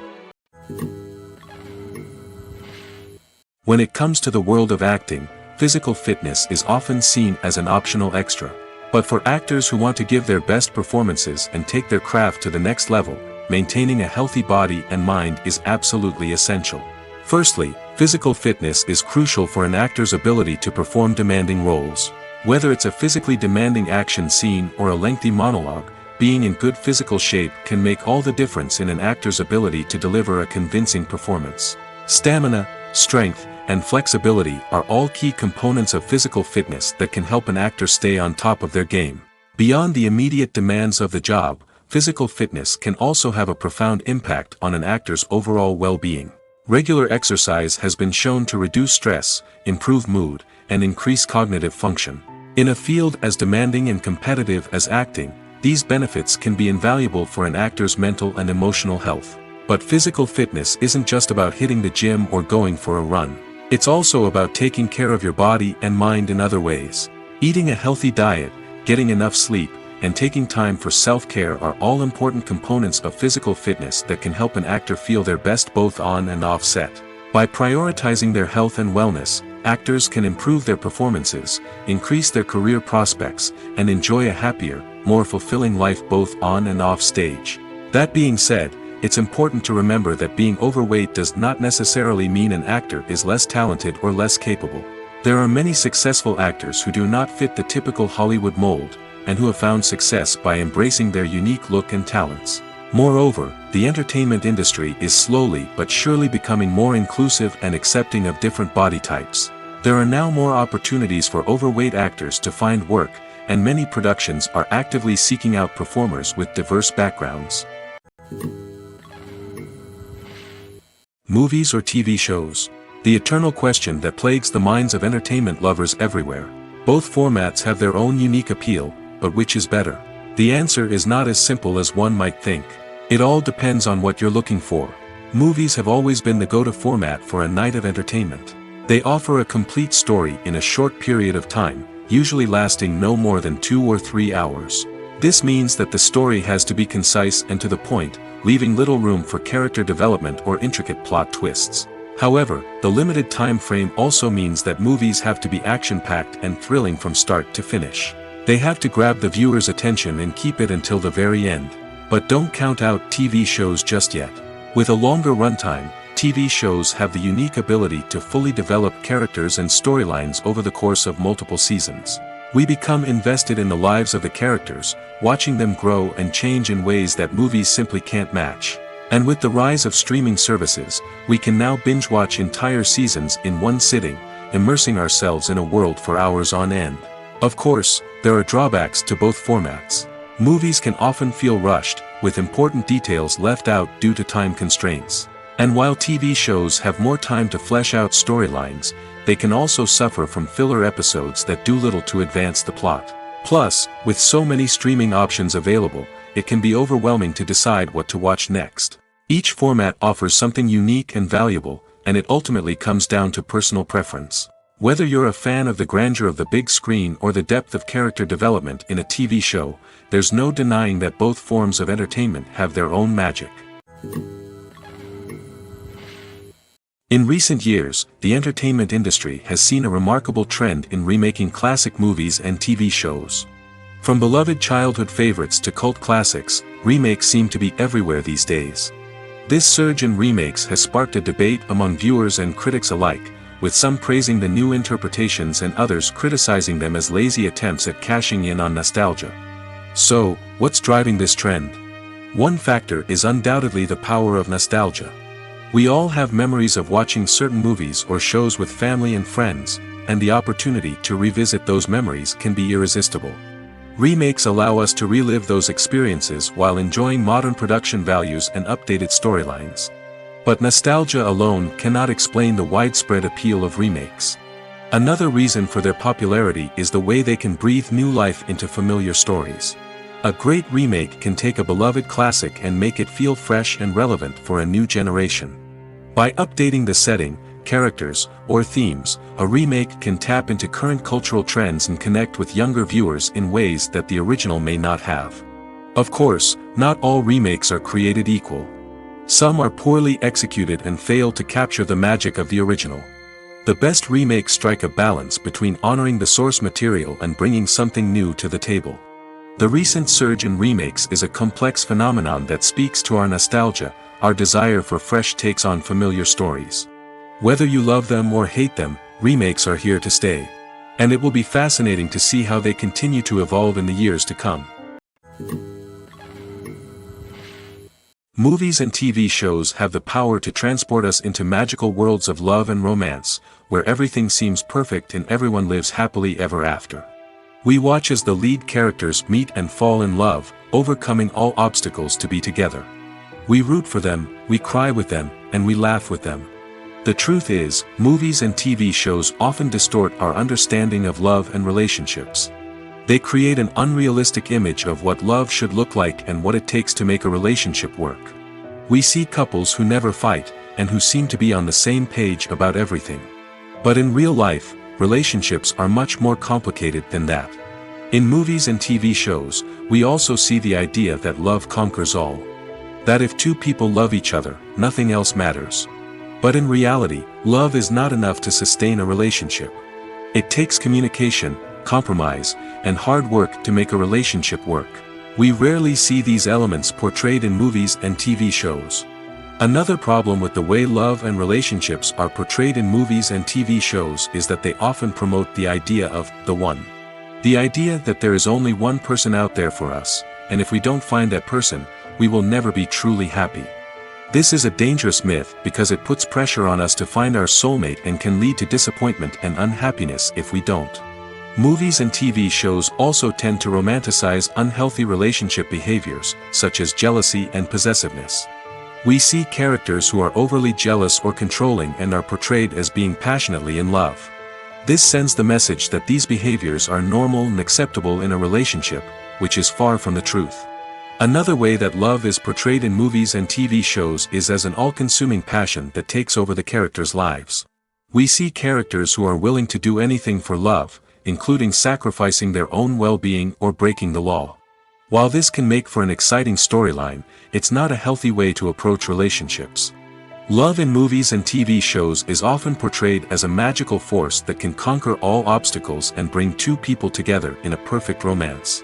When it comes to the world of acting, physical fitness is often seen as an optional extra. But for actors who want to give their best performances and take their craft to the next level, maintaining a healthy body and mind is absolutely essential. Firstly, physical fitness is crucial for an actor's ability to perform demanding roles. Whether it's a physically demanding action scene or a lengthy monologue, being in good physical shape can make all the difference in an actor's ability to deliver a convincing performance. Stamina, strength, and flexibility are all key components of physical fitness that can help an actor stay on top of their game. Beyond the immediate demands of the job, physical fitness can also have a profound impact on an actor's overall well-being. Regular exercise has been shown to reduce stress, improve mood, and increase cognitive function. In a field as demanding and competitive as acting, these benefits can be invaluable for an actor's mental and emotional health. But physical fitness isn't just about hitting the gym or going for a run. It's also about taking care of your body and mind in other ways. Eating a healthy diet, getting enough sleep, and taking time for self-care are all important components of physical fitness that can help an actor feel their best both on and off set. By prioritizing their health and wellness, actors can improve their performances, increase their career prospects, and enjoy a happier, more fulfilling life both on and off stage. That being said, it's important to remember that being overweight does not necessarily mean an actor is less talented or less capable. There are many successful actors who do not fit the typical Hollywood mold, and who have found success by embracing their unique look and talents. Moreover, the entertainment industry is slowly but surely becoming more inclusive and accepting of different body types. There are now more opportunities for overweight actors to find work, and many productions are actively seeking out performers with diverse backgrounds. Movies or TV shows? The eternal question that plagues the minds of entertainment lovers everywhere. Both formats have their own unique appeal, but which is better? The answer is not as simple as one might think. It all depends on what you're looking for. Movies have always been the go-to format for a night of entertainment. They offer a complete story in a short period of time, usually lasting no more than 2 or 3 hours. This means that the story has to be concise and to the point, leaving little room for character development or intricate plot twists. However, the limited time frame also means that movies have to be action-packed and thrilling from start to finish. They have to grab the viewer's attention and keep it until the very end. But don't count out TV shows just yet. With a longer runtime, TV shows have the unique ability to fully develop characters and storylines over the course of multiple seasons. We become invested in the lives of the characters, watching them grow and change in ways that movies simply can't match. And with the rise of streaming services, we can now binge-watch entire seasons in one sitting, immersing ourselves in a world for hours on end. Of course, there are drawbacks to both formats. Movies can often feel rushed, with important details left out due to time constraints. And while TV shows have more time to flesh out storylines, they can also suffer from filler episodes that do little to advance the plot. Plus, with so many streaming options available, it can be overwhelming to decide what to watch next. Each format offers something unique and valuable, and it ultimately comes down to personal preference. Whether you're a fan of the grandeur of the big screen or the depth of character development in a TV show, there's no denying that both forms of entertainment have their own magic. In recent years, the entertainment industry has seen a remarkable trend in remaking classic movies and TV shows. From beloved childhood favorites to cult classics, remakes seem to be everywhere these days. This surge in remakes has sparked a debate among viewers and critics alike, with some praising the new interpretations and others criticizing them as lazy attempts at cashing in on nostalgia. So, what's driving this trend? One factor is undoubtedly the power of nostalgia. We all have memories of watching certain movies or shows with family and friends, and the opportunity to revisit those memories can be irresistible. Remakes allow us to relive those experiences while enjoying modern production values and updated storylines. But nostalgia alone cannot explain the widespread appeal of remakes. Another reason for their popularity is the way they can breathe new life into familiar stories. A great remake can take a beloved classic and make it feel fresh and relevant for a new generation. By updating the setting, characters, or themes, a remake can tap into current cultural trends and connect with younger viewers in ways that the original may not have. Of course, not all remakes are created equal. Some are poorly executed and fail to capture the magic of the original. The best remakes strike a balance between honoring the source material and bringing something new to the table. The recent surge in remakes is a complex phenomenon that speaks to our nostalgia, our desire for fresh takes on familiar stories. Whether you love them or hate them, remakes are here to stay. And it will be fascinating to see how they continue to evolve in the years to come. Movies and TV shows have the power to transport us into magical worlds of love and romance, where everything seems perfect and everyone lives happily ever after. We watch as the lead characters meet and fall in love, overcoming all obstacles to be together. We root for them, we cry with them, and we laugh with them. The truth is, movies and TV shows often distort our understanding of love and relationships. They create an unrealistic image of what love should look like and what it takes to make a relationship work. We see couples who never fight, and who seem to be on the same page about everything. But in real life, relationships are much more complicated than that. In movies and TV shows, we also see the idea that love conquers all. That if two people love each other, nothing else matters. But in reality, love is not enough to sustain a relationship. It takes communication, compromise, and hard work to make a relationship work. We rarely see these elements portrayed in movies and TV shows. Another problem with the way love and relationships are portrayed in movies and TV shows is that they often promote the idea of the one. The idea that there is only one person out there for us, and if we don't find that person, we will never be truly happy. This is a dangerous myth because it puts pressure on us to find our soulmate and can lead to disappointment and unhappiness if we don't. Movies and TV shows also tend to romanticize unhealthy relationship behaviors, such as jealousy and possessiveness. We see characters who are overly jealous or controlling and are portrayed as being passionately in love. This sends the message that these behaviors are normal and acceptable in a relationship, which is far from the truth. Another way that love is portrayed in movies and TV shows is as an all-consuming passion that takes over the characters' lives. We see characters who are willing to do anything for love, including sacrificing their own well-being or breaking the law. While this can make for an exciting storyline, it's not a healthy way to approach relationships. Love in movies and TV shows is often portrayed as a magical force that can conquer all obstacles and bring two people together in a perfect romance.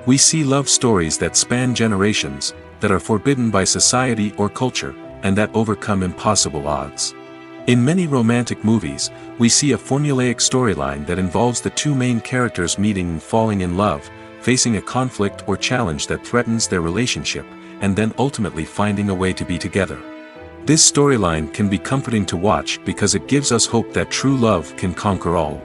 We see love stories that span generations, that are forbidden by society or culture, and that overcome impossible odds. In many romantic movies, we see a formulaic storyline that involves the two main characters meeting and falling in love, facing a conflict or challenge that threatens their relationship, and then ultimately finding a way to be together. This storyline can be comforting to watch because it gives us hope that true love can conquer all.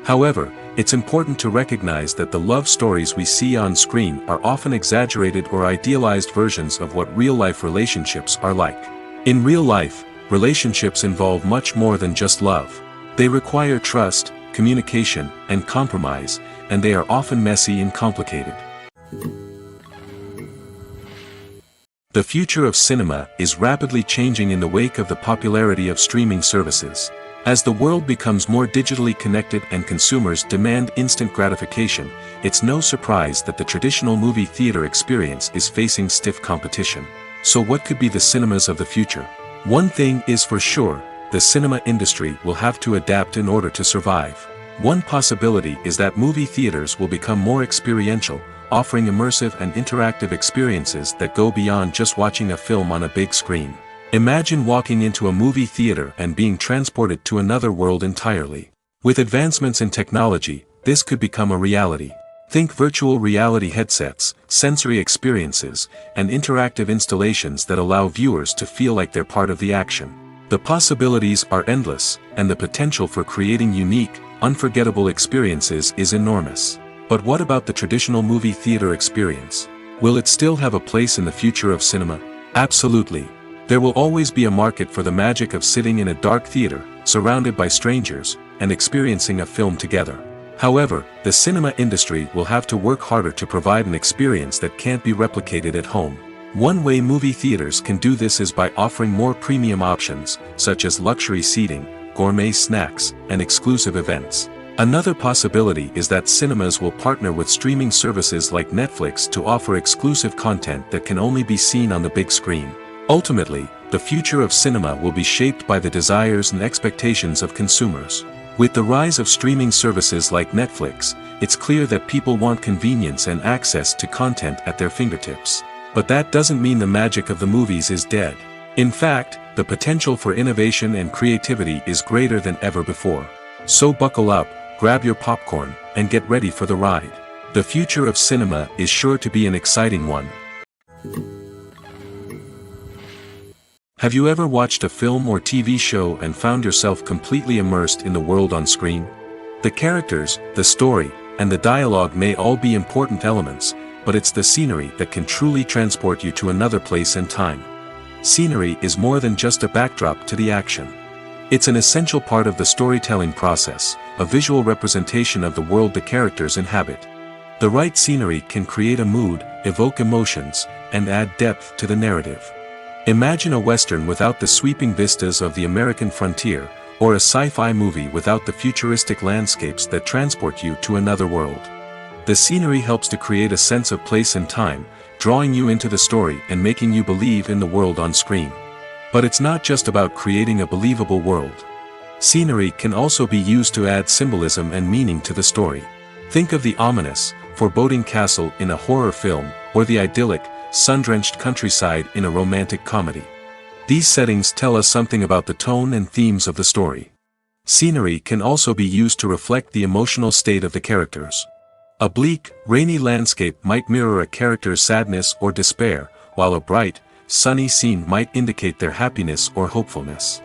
However, it's important to recognize that the love stories we see on screen are often exaggerated or idealized versions of what real-life relationships are like. In real life, relationships involve much more than just love. They require trust, communication, and compromise, and they are often messy and complicated. The future of cinema is rapidly changing in the wake of the popularity of streaming services. As the world becomes more digitally connected and consumers demand instant gratification, it's no surprise that the traditional movie theater experience is facing stiff competition. So what could be the cinemas of the future? One thing is for sure, the cinema industry will have to adapt in order to survive. One possibility is that movie theaters will become more experiential, offering immersive and interactive experiences that go beyond just watching a film on a big screen. Imagine walking into a movie theater and being transported to another world entirely. With advancements in technology, this could become a reality. Think virtual reality headsets, sensory experiences, and interactive installations that allow viewers to feel like they're part of the action. The possibilities are endless, and the potential for creating unique, unforgettable experiences is enormous. But what about the traditional movie theater experience? Will it still have a place in the future of cinema? Absolutely. There will always be a market for the magic of sitting in a dark theater, surrounded by strangers, and experiencing a film together. However, the cinema industry will have to work harder to provide an experience that can't be replicated at home. One way movie theaters can do this is by offering more premium options, such as luxury seating, gourmet snacks, and exclusive events. Another possibility is that cinemas will partner with streaming services like Netflix to offer exclusive content that can only be seen on the big screen. Ultimately, the future of cinema will be shaped by the desires and expectations of consumers. With the rise of streaming services like Netflix, it's clear that people want convenience and access to content at their fingertips. But that doesn't mean the magic of the movies is dead. In fact, the potential for innovation and creativity is greater than ever before. So buckle up, grab your popcorn, and get ready for the ride. The future of cinema is sure to be an exciting one. Have you ever watched a film or TV show and found yourself completely immersed in the world on screen? The characters, the story, and the dialogue may all be important elements, but it's the scenery that can truly transport you to another place and time. Scenery is more than just a backdrop to the action. It's an essential part of the storytelling process, a visual representation of the world the characters inhabit. The right scenery can create a mood, evoke emotions, and add depth to the narrative. Imagine a Western without the sweeping vistas of the American frontier, or a sci-fi movie without the futuristic landscapes that transport you to another world. The scenery helps to create a sense of place and time, drawing you into the story and making you believe in the world on screen. But it's not just about creating a believable world. Scenery can also be used to add symbolism and meaning to the story. Think of the ominous, foreboding castle in a horror film, or the idyllic, sun-drenched countryside in a romantic comedy. These settings tell us something about the tone and themes of the story. Scenery can also be used to reflect the emotional state of the characters. A bleak, rainy landscape might mirror a character's sadness or despair, while a bright, sunny scene might indicate their happiness or hopefulness.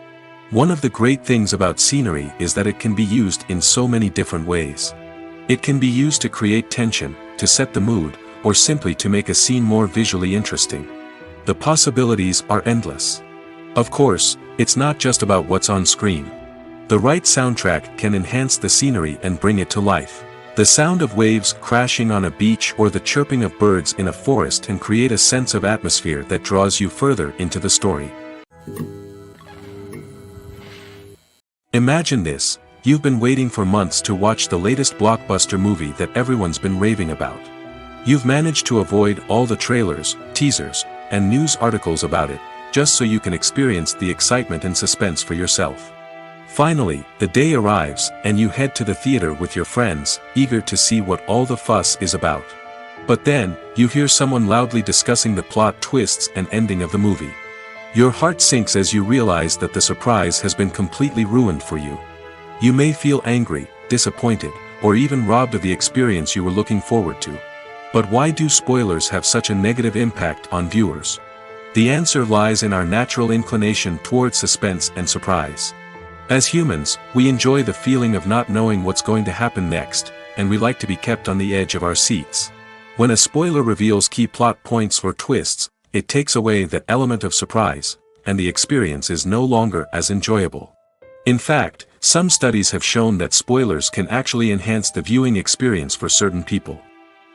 One of the great things about scenery is that it can be used in so many different ways. It can be used to create tension, to set the mood, or simply to make a scene more visually interesting. The possibilities are endless. Of course, it's not just about what's on screen. The right soundtrack can enhance the scenery and bring it to life. The sound of waves crashing on a beach or the chirping of birds in a forest can create a sense of atmosphere that draws you further into the story. Imagine this: you've been waiting for months to watch the latest blockbuster movie that everyone's been raving about. You've managed to avoid all the trailers, teasers, and news articles about it, just so you can experience the excitement and suspense for yourself. Finally, the day arrives, and you head to the theater with your friends, eager to see what all the fuss is about. But then, you hear someone loudly discussing the plot twists and ending of the movie. Your heart sinks as you realize that the surprise has been completely ruined for you. You may feel angry, disappointed, or even robbed of the experience you were looking forward to. But why do spoilers have such a negative impact on viewers? The answer lies in our natural inclination toward suspense and surprise. As humans, we enjoy the feeling of not knowing what's going to happen next, and we like to be kept on the edge of our seats. When a spoiler reveals key plot points or twists, it takes away that element of surprise, and the experience is no longer as enjoyable. In fact, some studies have shown that spoilers can actually enhance the viewing experience for certain people.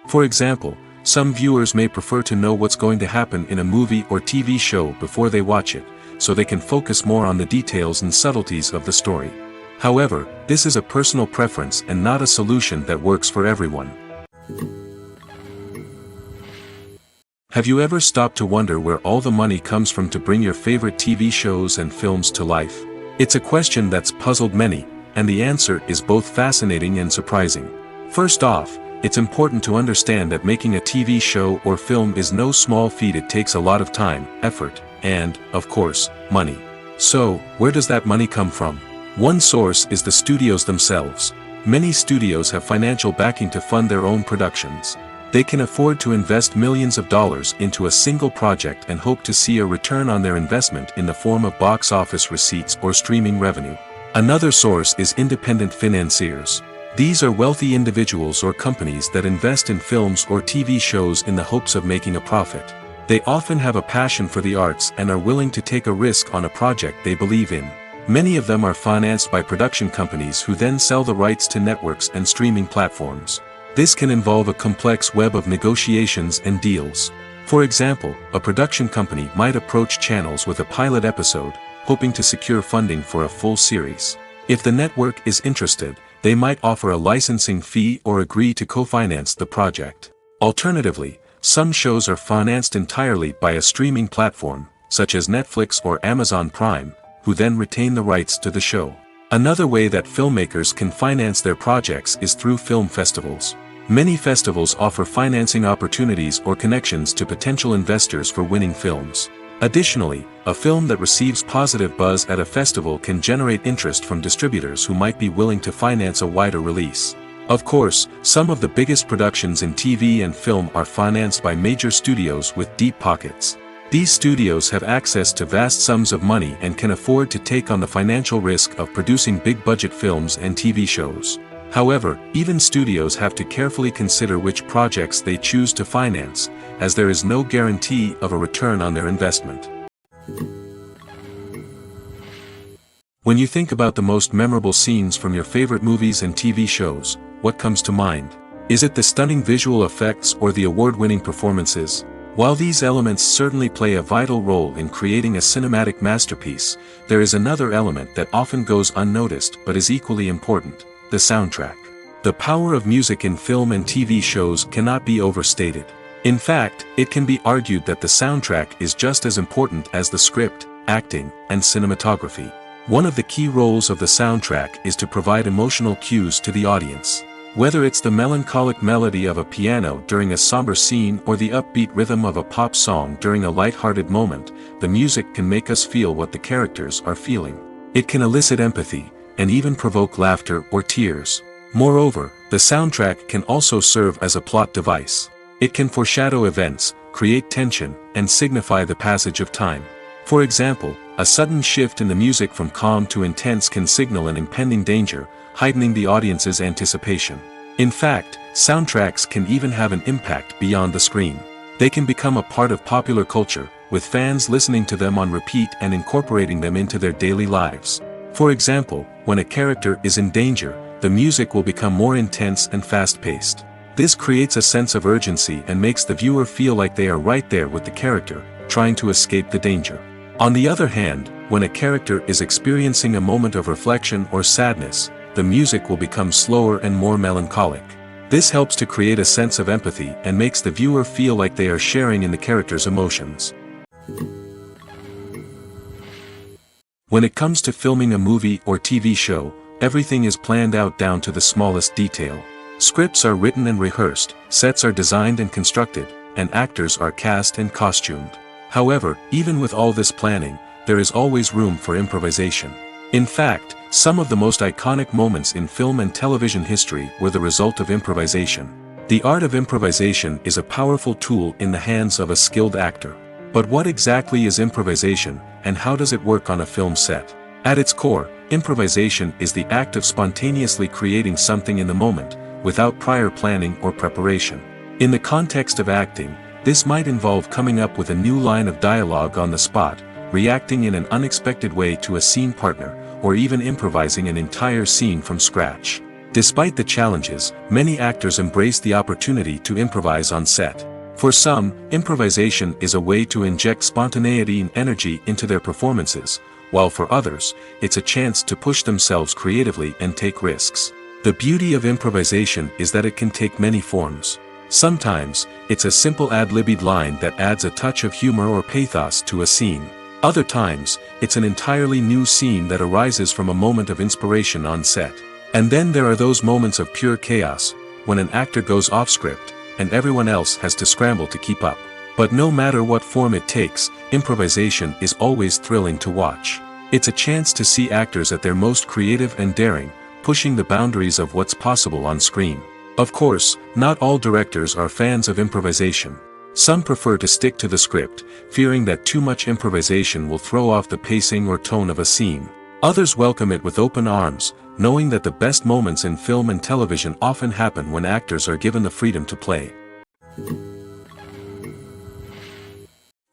For example, some viewers may prefer to know what's going to happen in a movie or TV show before they watch it, so they can focus more on the details and subtleties of the story. However, this is a personal preference and not a solution that works for everyone. Have you ever stopped to wonder where all the money comes from to bring your favorite TV shows and films to life? It's a question that's puzzled many, and the answer is both fascinating and surprising. First off, it's important to understand that making a TV show or film is no small feat. It takes a lot of time, effort, and, of course, money. So, where does that money come from? One source is the studios themselves. Many studios have financial backing to fund their own productions. They can afford to invest millions of dollars into a single project and hope to see a return on their investment in the form of box office receipts or streaming revenue. Another source is independent financiers. These are wealthy individuals or companies that invest in films or TV shows in the hopes of making a profit. They often have a passion for the arts and are willing to take a risk on a project they believe in. Many of them are financed by production companies who then sell the rights to networks and streaming platforms. This can involve a complex web of negotiations and deals. For example, a production company might approach channels with a pilot episode, hoping to secure funding for a full series. If the network is interested, they might offer a licensing fee or agree to co-finance the project. Alternatively, some shows are financed entirely by a streaming platform, such as Netflix or Amazon Prime, who then retain the rights to the show. Another way that filmmakers can finance their projects is through film festivals. Many festivals offer financing opportunities or connections to potential investors for winning films. Additionally, a film that receives positive buzz at a festival can generate interest from distributors who might be willing to finance a wider release. Of course, some of the biggest productions in TV and film are financed by major studios with deep pockets. These studios have access to vast sums of money and can afford to take on the financial risk of producing big-budget films and TV shows. However, even studios have to carefully consider which projects they choose to finance, as there is no guarantee of a return on their investment. When you think about the most memorable scenes from your favorite movies and TV shows, what comes to mind? Is it the stunning visual effects or the award-winning performances? While these elements certainly play a vital role in creating a cinematic masterpiece, there is another element that often goes unnoticed but is equally important: the soundtrack. The power of music in film and TV shows cannot be overstated. In fact, it can be argued that the soundtrack is just as important as the script, acting, and cinematography. One of the key roles of the soundtrack is to provide emotional cues to the audience. Whether it's the melancholic melody of a piano during a somber scene or the upbeat rhythm of a pop song during a light-hearted moment, the music can make us feel what the characters are feeling. It can elicit empathy, and even provoke laughter or tears. Moreover, the soundtrack can also serve as a plot device. It can foreshadow events, create tension, and signify the passage of time. For example, a sudden shift in the music from calm to intense can signal an impending danger, heightening the audience's anticipation. In fact, soundtracks can even have an impact beyond the screen. They can become a part of popular culture, with fans listening to them on repeat and incorporating them into their daily lives. For example, when a character is in danger, the music will become more intense and fast-paced. This creates a sense of urgency and makes the viewer feel like they are right there with the character, trying to escape the danger. On the other hand, when a character is experiencing a moment of reflection or sadness, the music will become slower and more melancholic. This helps to create a sense of empathy and makes the viewer feel like they are sharing in the character's emotions. When it comes to filming a movie or TV show, everything is planned out down to the smallest detail. Scripts are written and rehearsed, sets are designed and constructed, and actors are cast and costumed. However, even with all this planning, there is always room for improvisation. In fact, some of the most iconic moments in film and television history were the result of improvisation. The art of improvisation is a powerful tool in the hands of a skilled actor. But what exactly is improvisation, and how does it work on a film set? At its core, improvisation is the act of spontaneously creating something in the moment, without prior planning or preparation. In the context of acting, this might involve coming up with a new line of dialogue on the spot, reacting in an unexpected way to a scene partner, or even improvising an entire scene from scratch. Despite the challenges, many actors embrace the opportunity to improvise on set. For some, improvisation is a way to inject spontaneity and energy into their performances, while for others, it's a chance to push themselves creatively and take risks. The beauty of improvisation is that it can take many forms. Sometimes, it's a simple ad-libbed line that adds a touch of humor or pathos to a scene. Other times, it's an entirely new scene that arises from a moment of inspiration on set. And then there are those moments of pure chaos, when an actor goes off script, and everyone else has to scramble to keep up. But no matter what form it takes, improvisation is always thrilling to watch. It's a chance to see actors at their most creative and daring, pushing the boundaries of what's possible on screen. Of course, not all directors are fans of improvisation. Some prefer to stick to the script, fearing that too much improvisation will throw off the pacing or tone of a scene. Others welcome it with open arms, knowing that the best moments in film and television often happen when actors are given the freedom to play.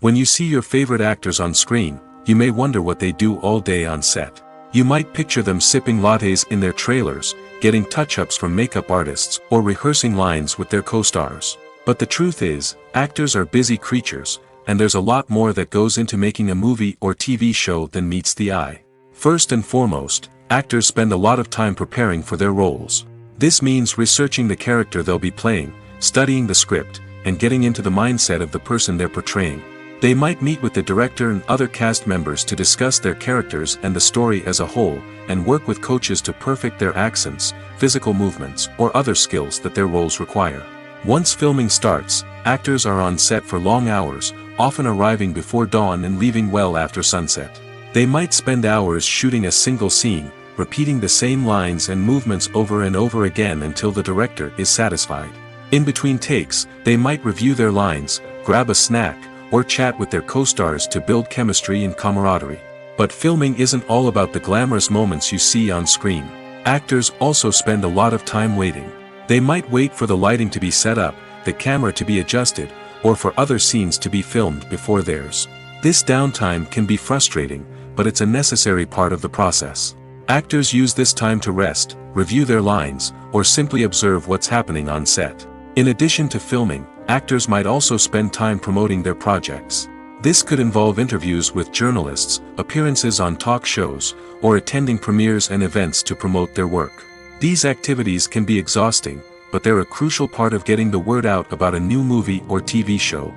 When you see your favorite actors on screen, you may wonder what they do all day on set. You might picture them sipping lattes in their trailers, getting touch-ups from makeup artists, or rehearsing lines with their co-stars. But the truth is, actors are busy creatures, and there's a lot more that goes into making a movie or TV show than meets the eye. First and foremost, actors spend a lot of time preparing for their roles. This means researching the character they'll be playing, studying the script, and getting into the mindset of the person they're portraying. They might meet with the director and other cast members to discuss their characters and the story as a whole, and work with coaches to perfect their accents, physical movements, or other skills that their roles require. Once filming starts, actors are on set for long hours, often arriving before dawn and leaving well after sunset. They might spend hours shooting a single scene, repeating the same lines and movements over and over again until the director is satisfied. In between takes, they might review their lines, grab a snack, or chat with their co-stars to build chemistry and camaraderie. But filming isn't all about the glamorous moments you see on screen. Actors also spend a lot of time waiting. They might wait for the lighting to be set up, the camera to be adjusted, or for other scenes to be filmed before theirs. This downtime can be frustrating, but it's a necessary part of the process. Actors use this time to rest, review their lines, or simply observe what's happening on set. In addition to filming, actors might also spend time promoting their projects. This could involve interviews with journalists, appearances on talk shows, or attending premieres and events to promote their work. These activities can be exhausting, but they're a crucial part of getting the word out about a new movie or TV show.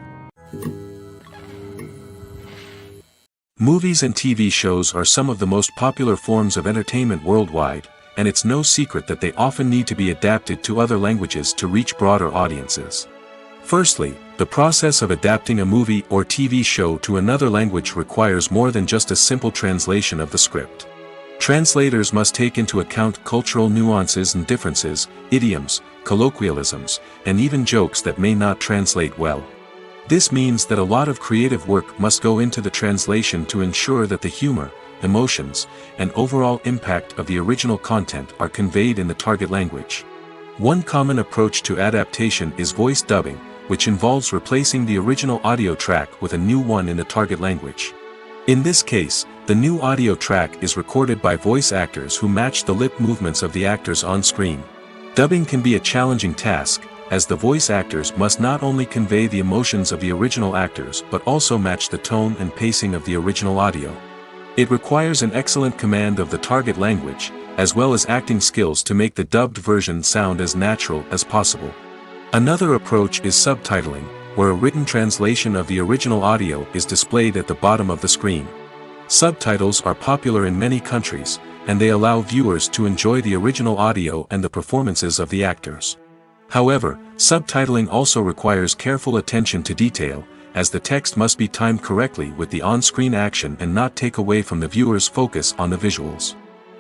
Movies and TV shows are some of the most popular forms of entertainment worldwide, and it's no secret that they often need to be adapted to other languages to reach broader audiences. Firstly, the process of adapting a movie or TV show to another language requires more than just a simple translation of the script. Translators must take into account cultural nuances and differences, idioms, colloquialisms, and even jokes that may not translate well. This means that a lot of creative work must go into the translation to ensure that the humor, emotions, and overall impact of the original content are conveyed in the target language. One common approach to adaptation is voice dubbing, which involves replacing the original audio track with a new one in the target language. In this case, the new audio track is recorded by voice actors who match the lip movements of the actors on screen. Dubbing can be a challenging task, as the voice actors must not only convey the emotions of the original actors but also match the tone and pacing of the original audio. It requires an excellent command of the target language, as well as acting skills to make the dubbed version sound as natural as possible. Another approach is subtitling, where a written translation of the original audio is displayed at the bottom of the screen. Subtitles are popular in many countries, and they allow viewers to enjoy the original audio and the performances of the actors. However, subtitling also requires careful attention to detail, as the text must be timed correctly with the on-screen action and not take away from the viewer's focus on the visuals.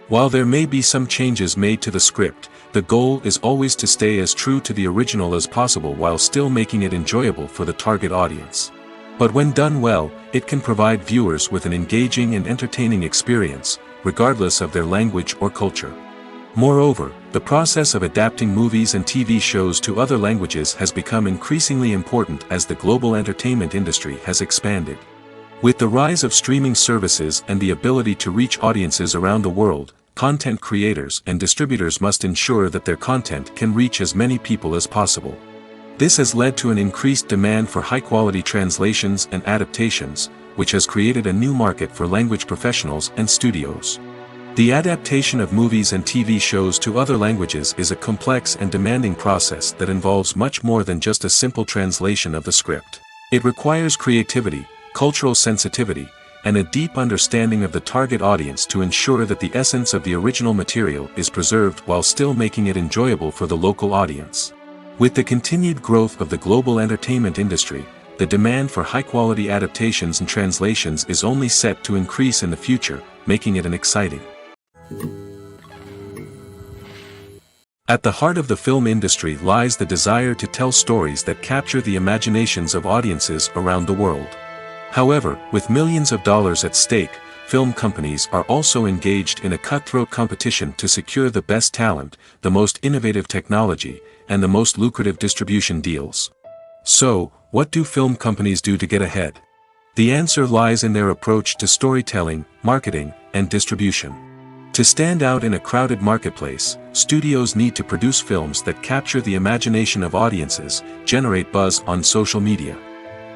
While there may be some changes made to the script, the goal is always to stay as true to the original as possible while still making it enjoyable for the target audience. But when done well, it can provide viewers with an engaging and entertaining experience, regardless of their language or culture. Moreover, the process of adapting movies and TV shows to other languages has become increasingly important as the global entertainment industry has expanded. With the rise of streaming services and the ability to reach audiences around the world, content creators and distributors must ensure that their content can reach as many people as possible. This has led to an increased demand for high-quality translations and adaptations, which has created a new market for language professionals and studios. The adaptation of movies and TV shows to other languages is a complex and demanding process that involves much more than just a simple translation of the script. It requires creativity, cultural sensitivity, and a deep understanding of the target audience to ensure that the essence of the original material is preserved while still making it enjoyable for the local audience. With the continued growth of the global entertainment industry, the demand for high-quality adaptations and translations is only set to increase in the future, making it an exciting. At the heart of the film industry lies the desire to tell stories that capture the imaginations of audiences around the world. However, with millions of dollars at stake, film companies are also engaged in a cutthroat competition to secure the best talent, the most innovative technology, and the most lucrative distribution deals. So, what do film companies do to get ahead? The answer lies in their approach to storytelling, marketing, and distribution. To stand out in a crowded marketplace, studios need to produce films that capture the imagination of audiences, generate buzz on social media.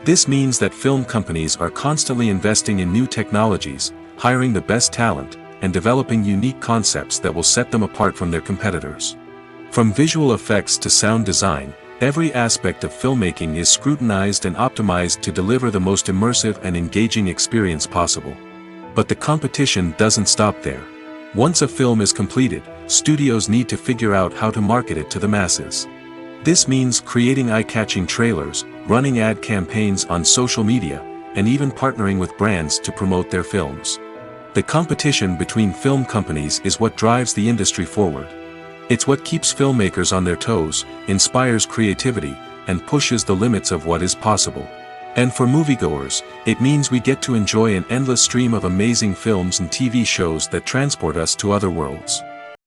This means that film companies are constantly investing in new technologies, hiring the best talent, and developing unique concepts that will set them apart from their competitors. From visual effects to sound design, every aspect of filmmaking is scrutinized and optimized to deliver the most immersive and engaging experience possible. But the competition doesn't stop there. Once a film is completed, studios need to figure out how to market it to the masses. This means creating eye-catching trailers, running ad campaigns on social media, and even partnering with brands to promote their films. The competition between film companies is what drives the industry forward. It's what keeps filmmakers on their toes, inspires creativity, and pushes the limits of what is possible. And for moviegoers, it means we get to enjoy an endless stream of amazing films and TV shows that transport us to other worlds.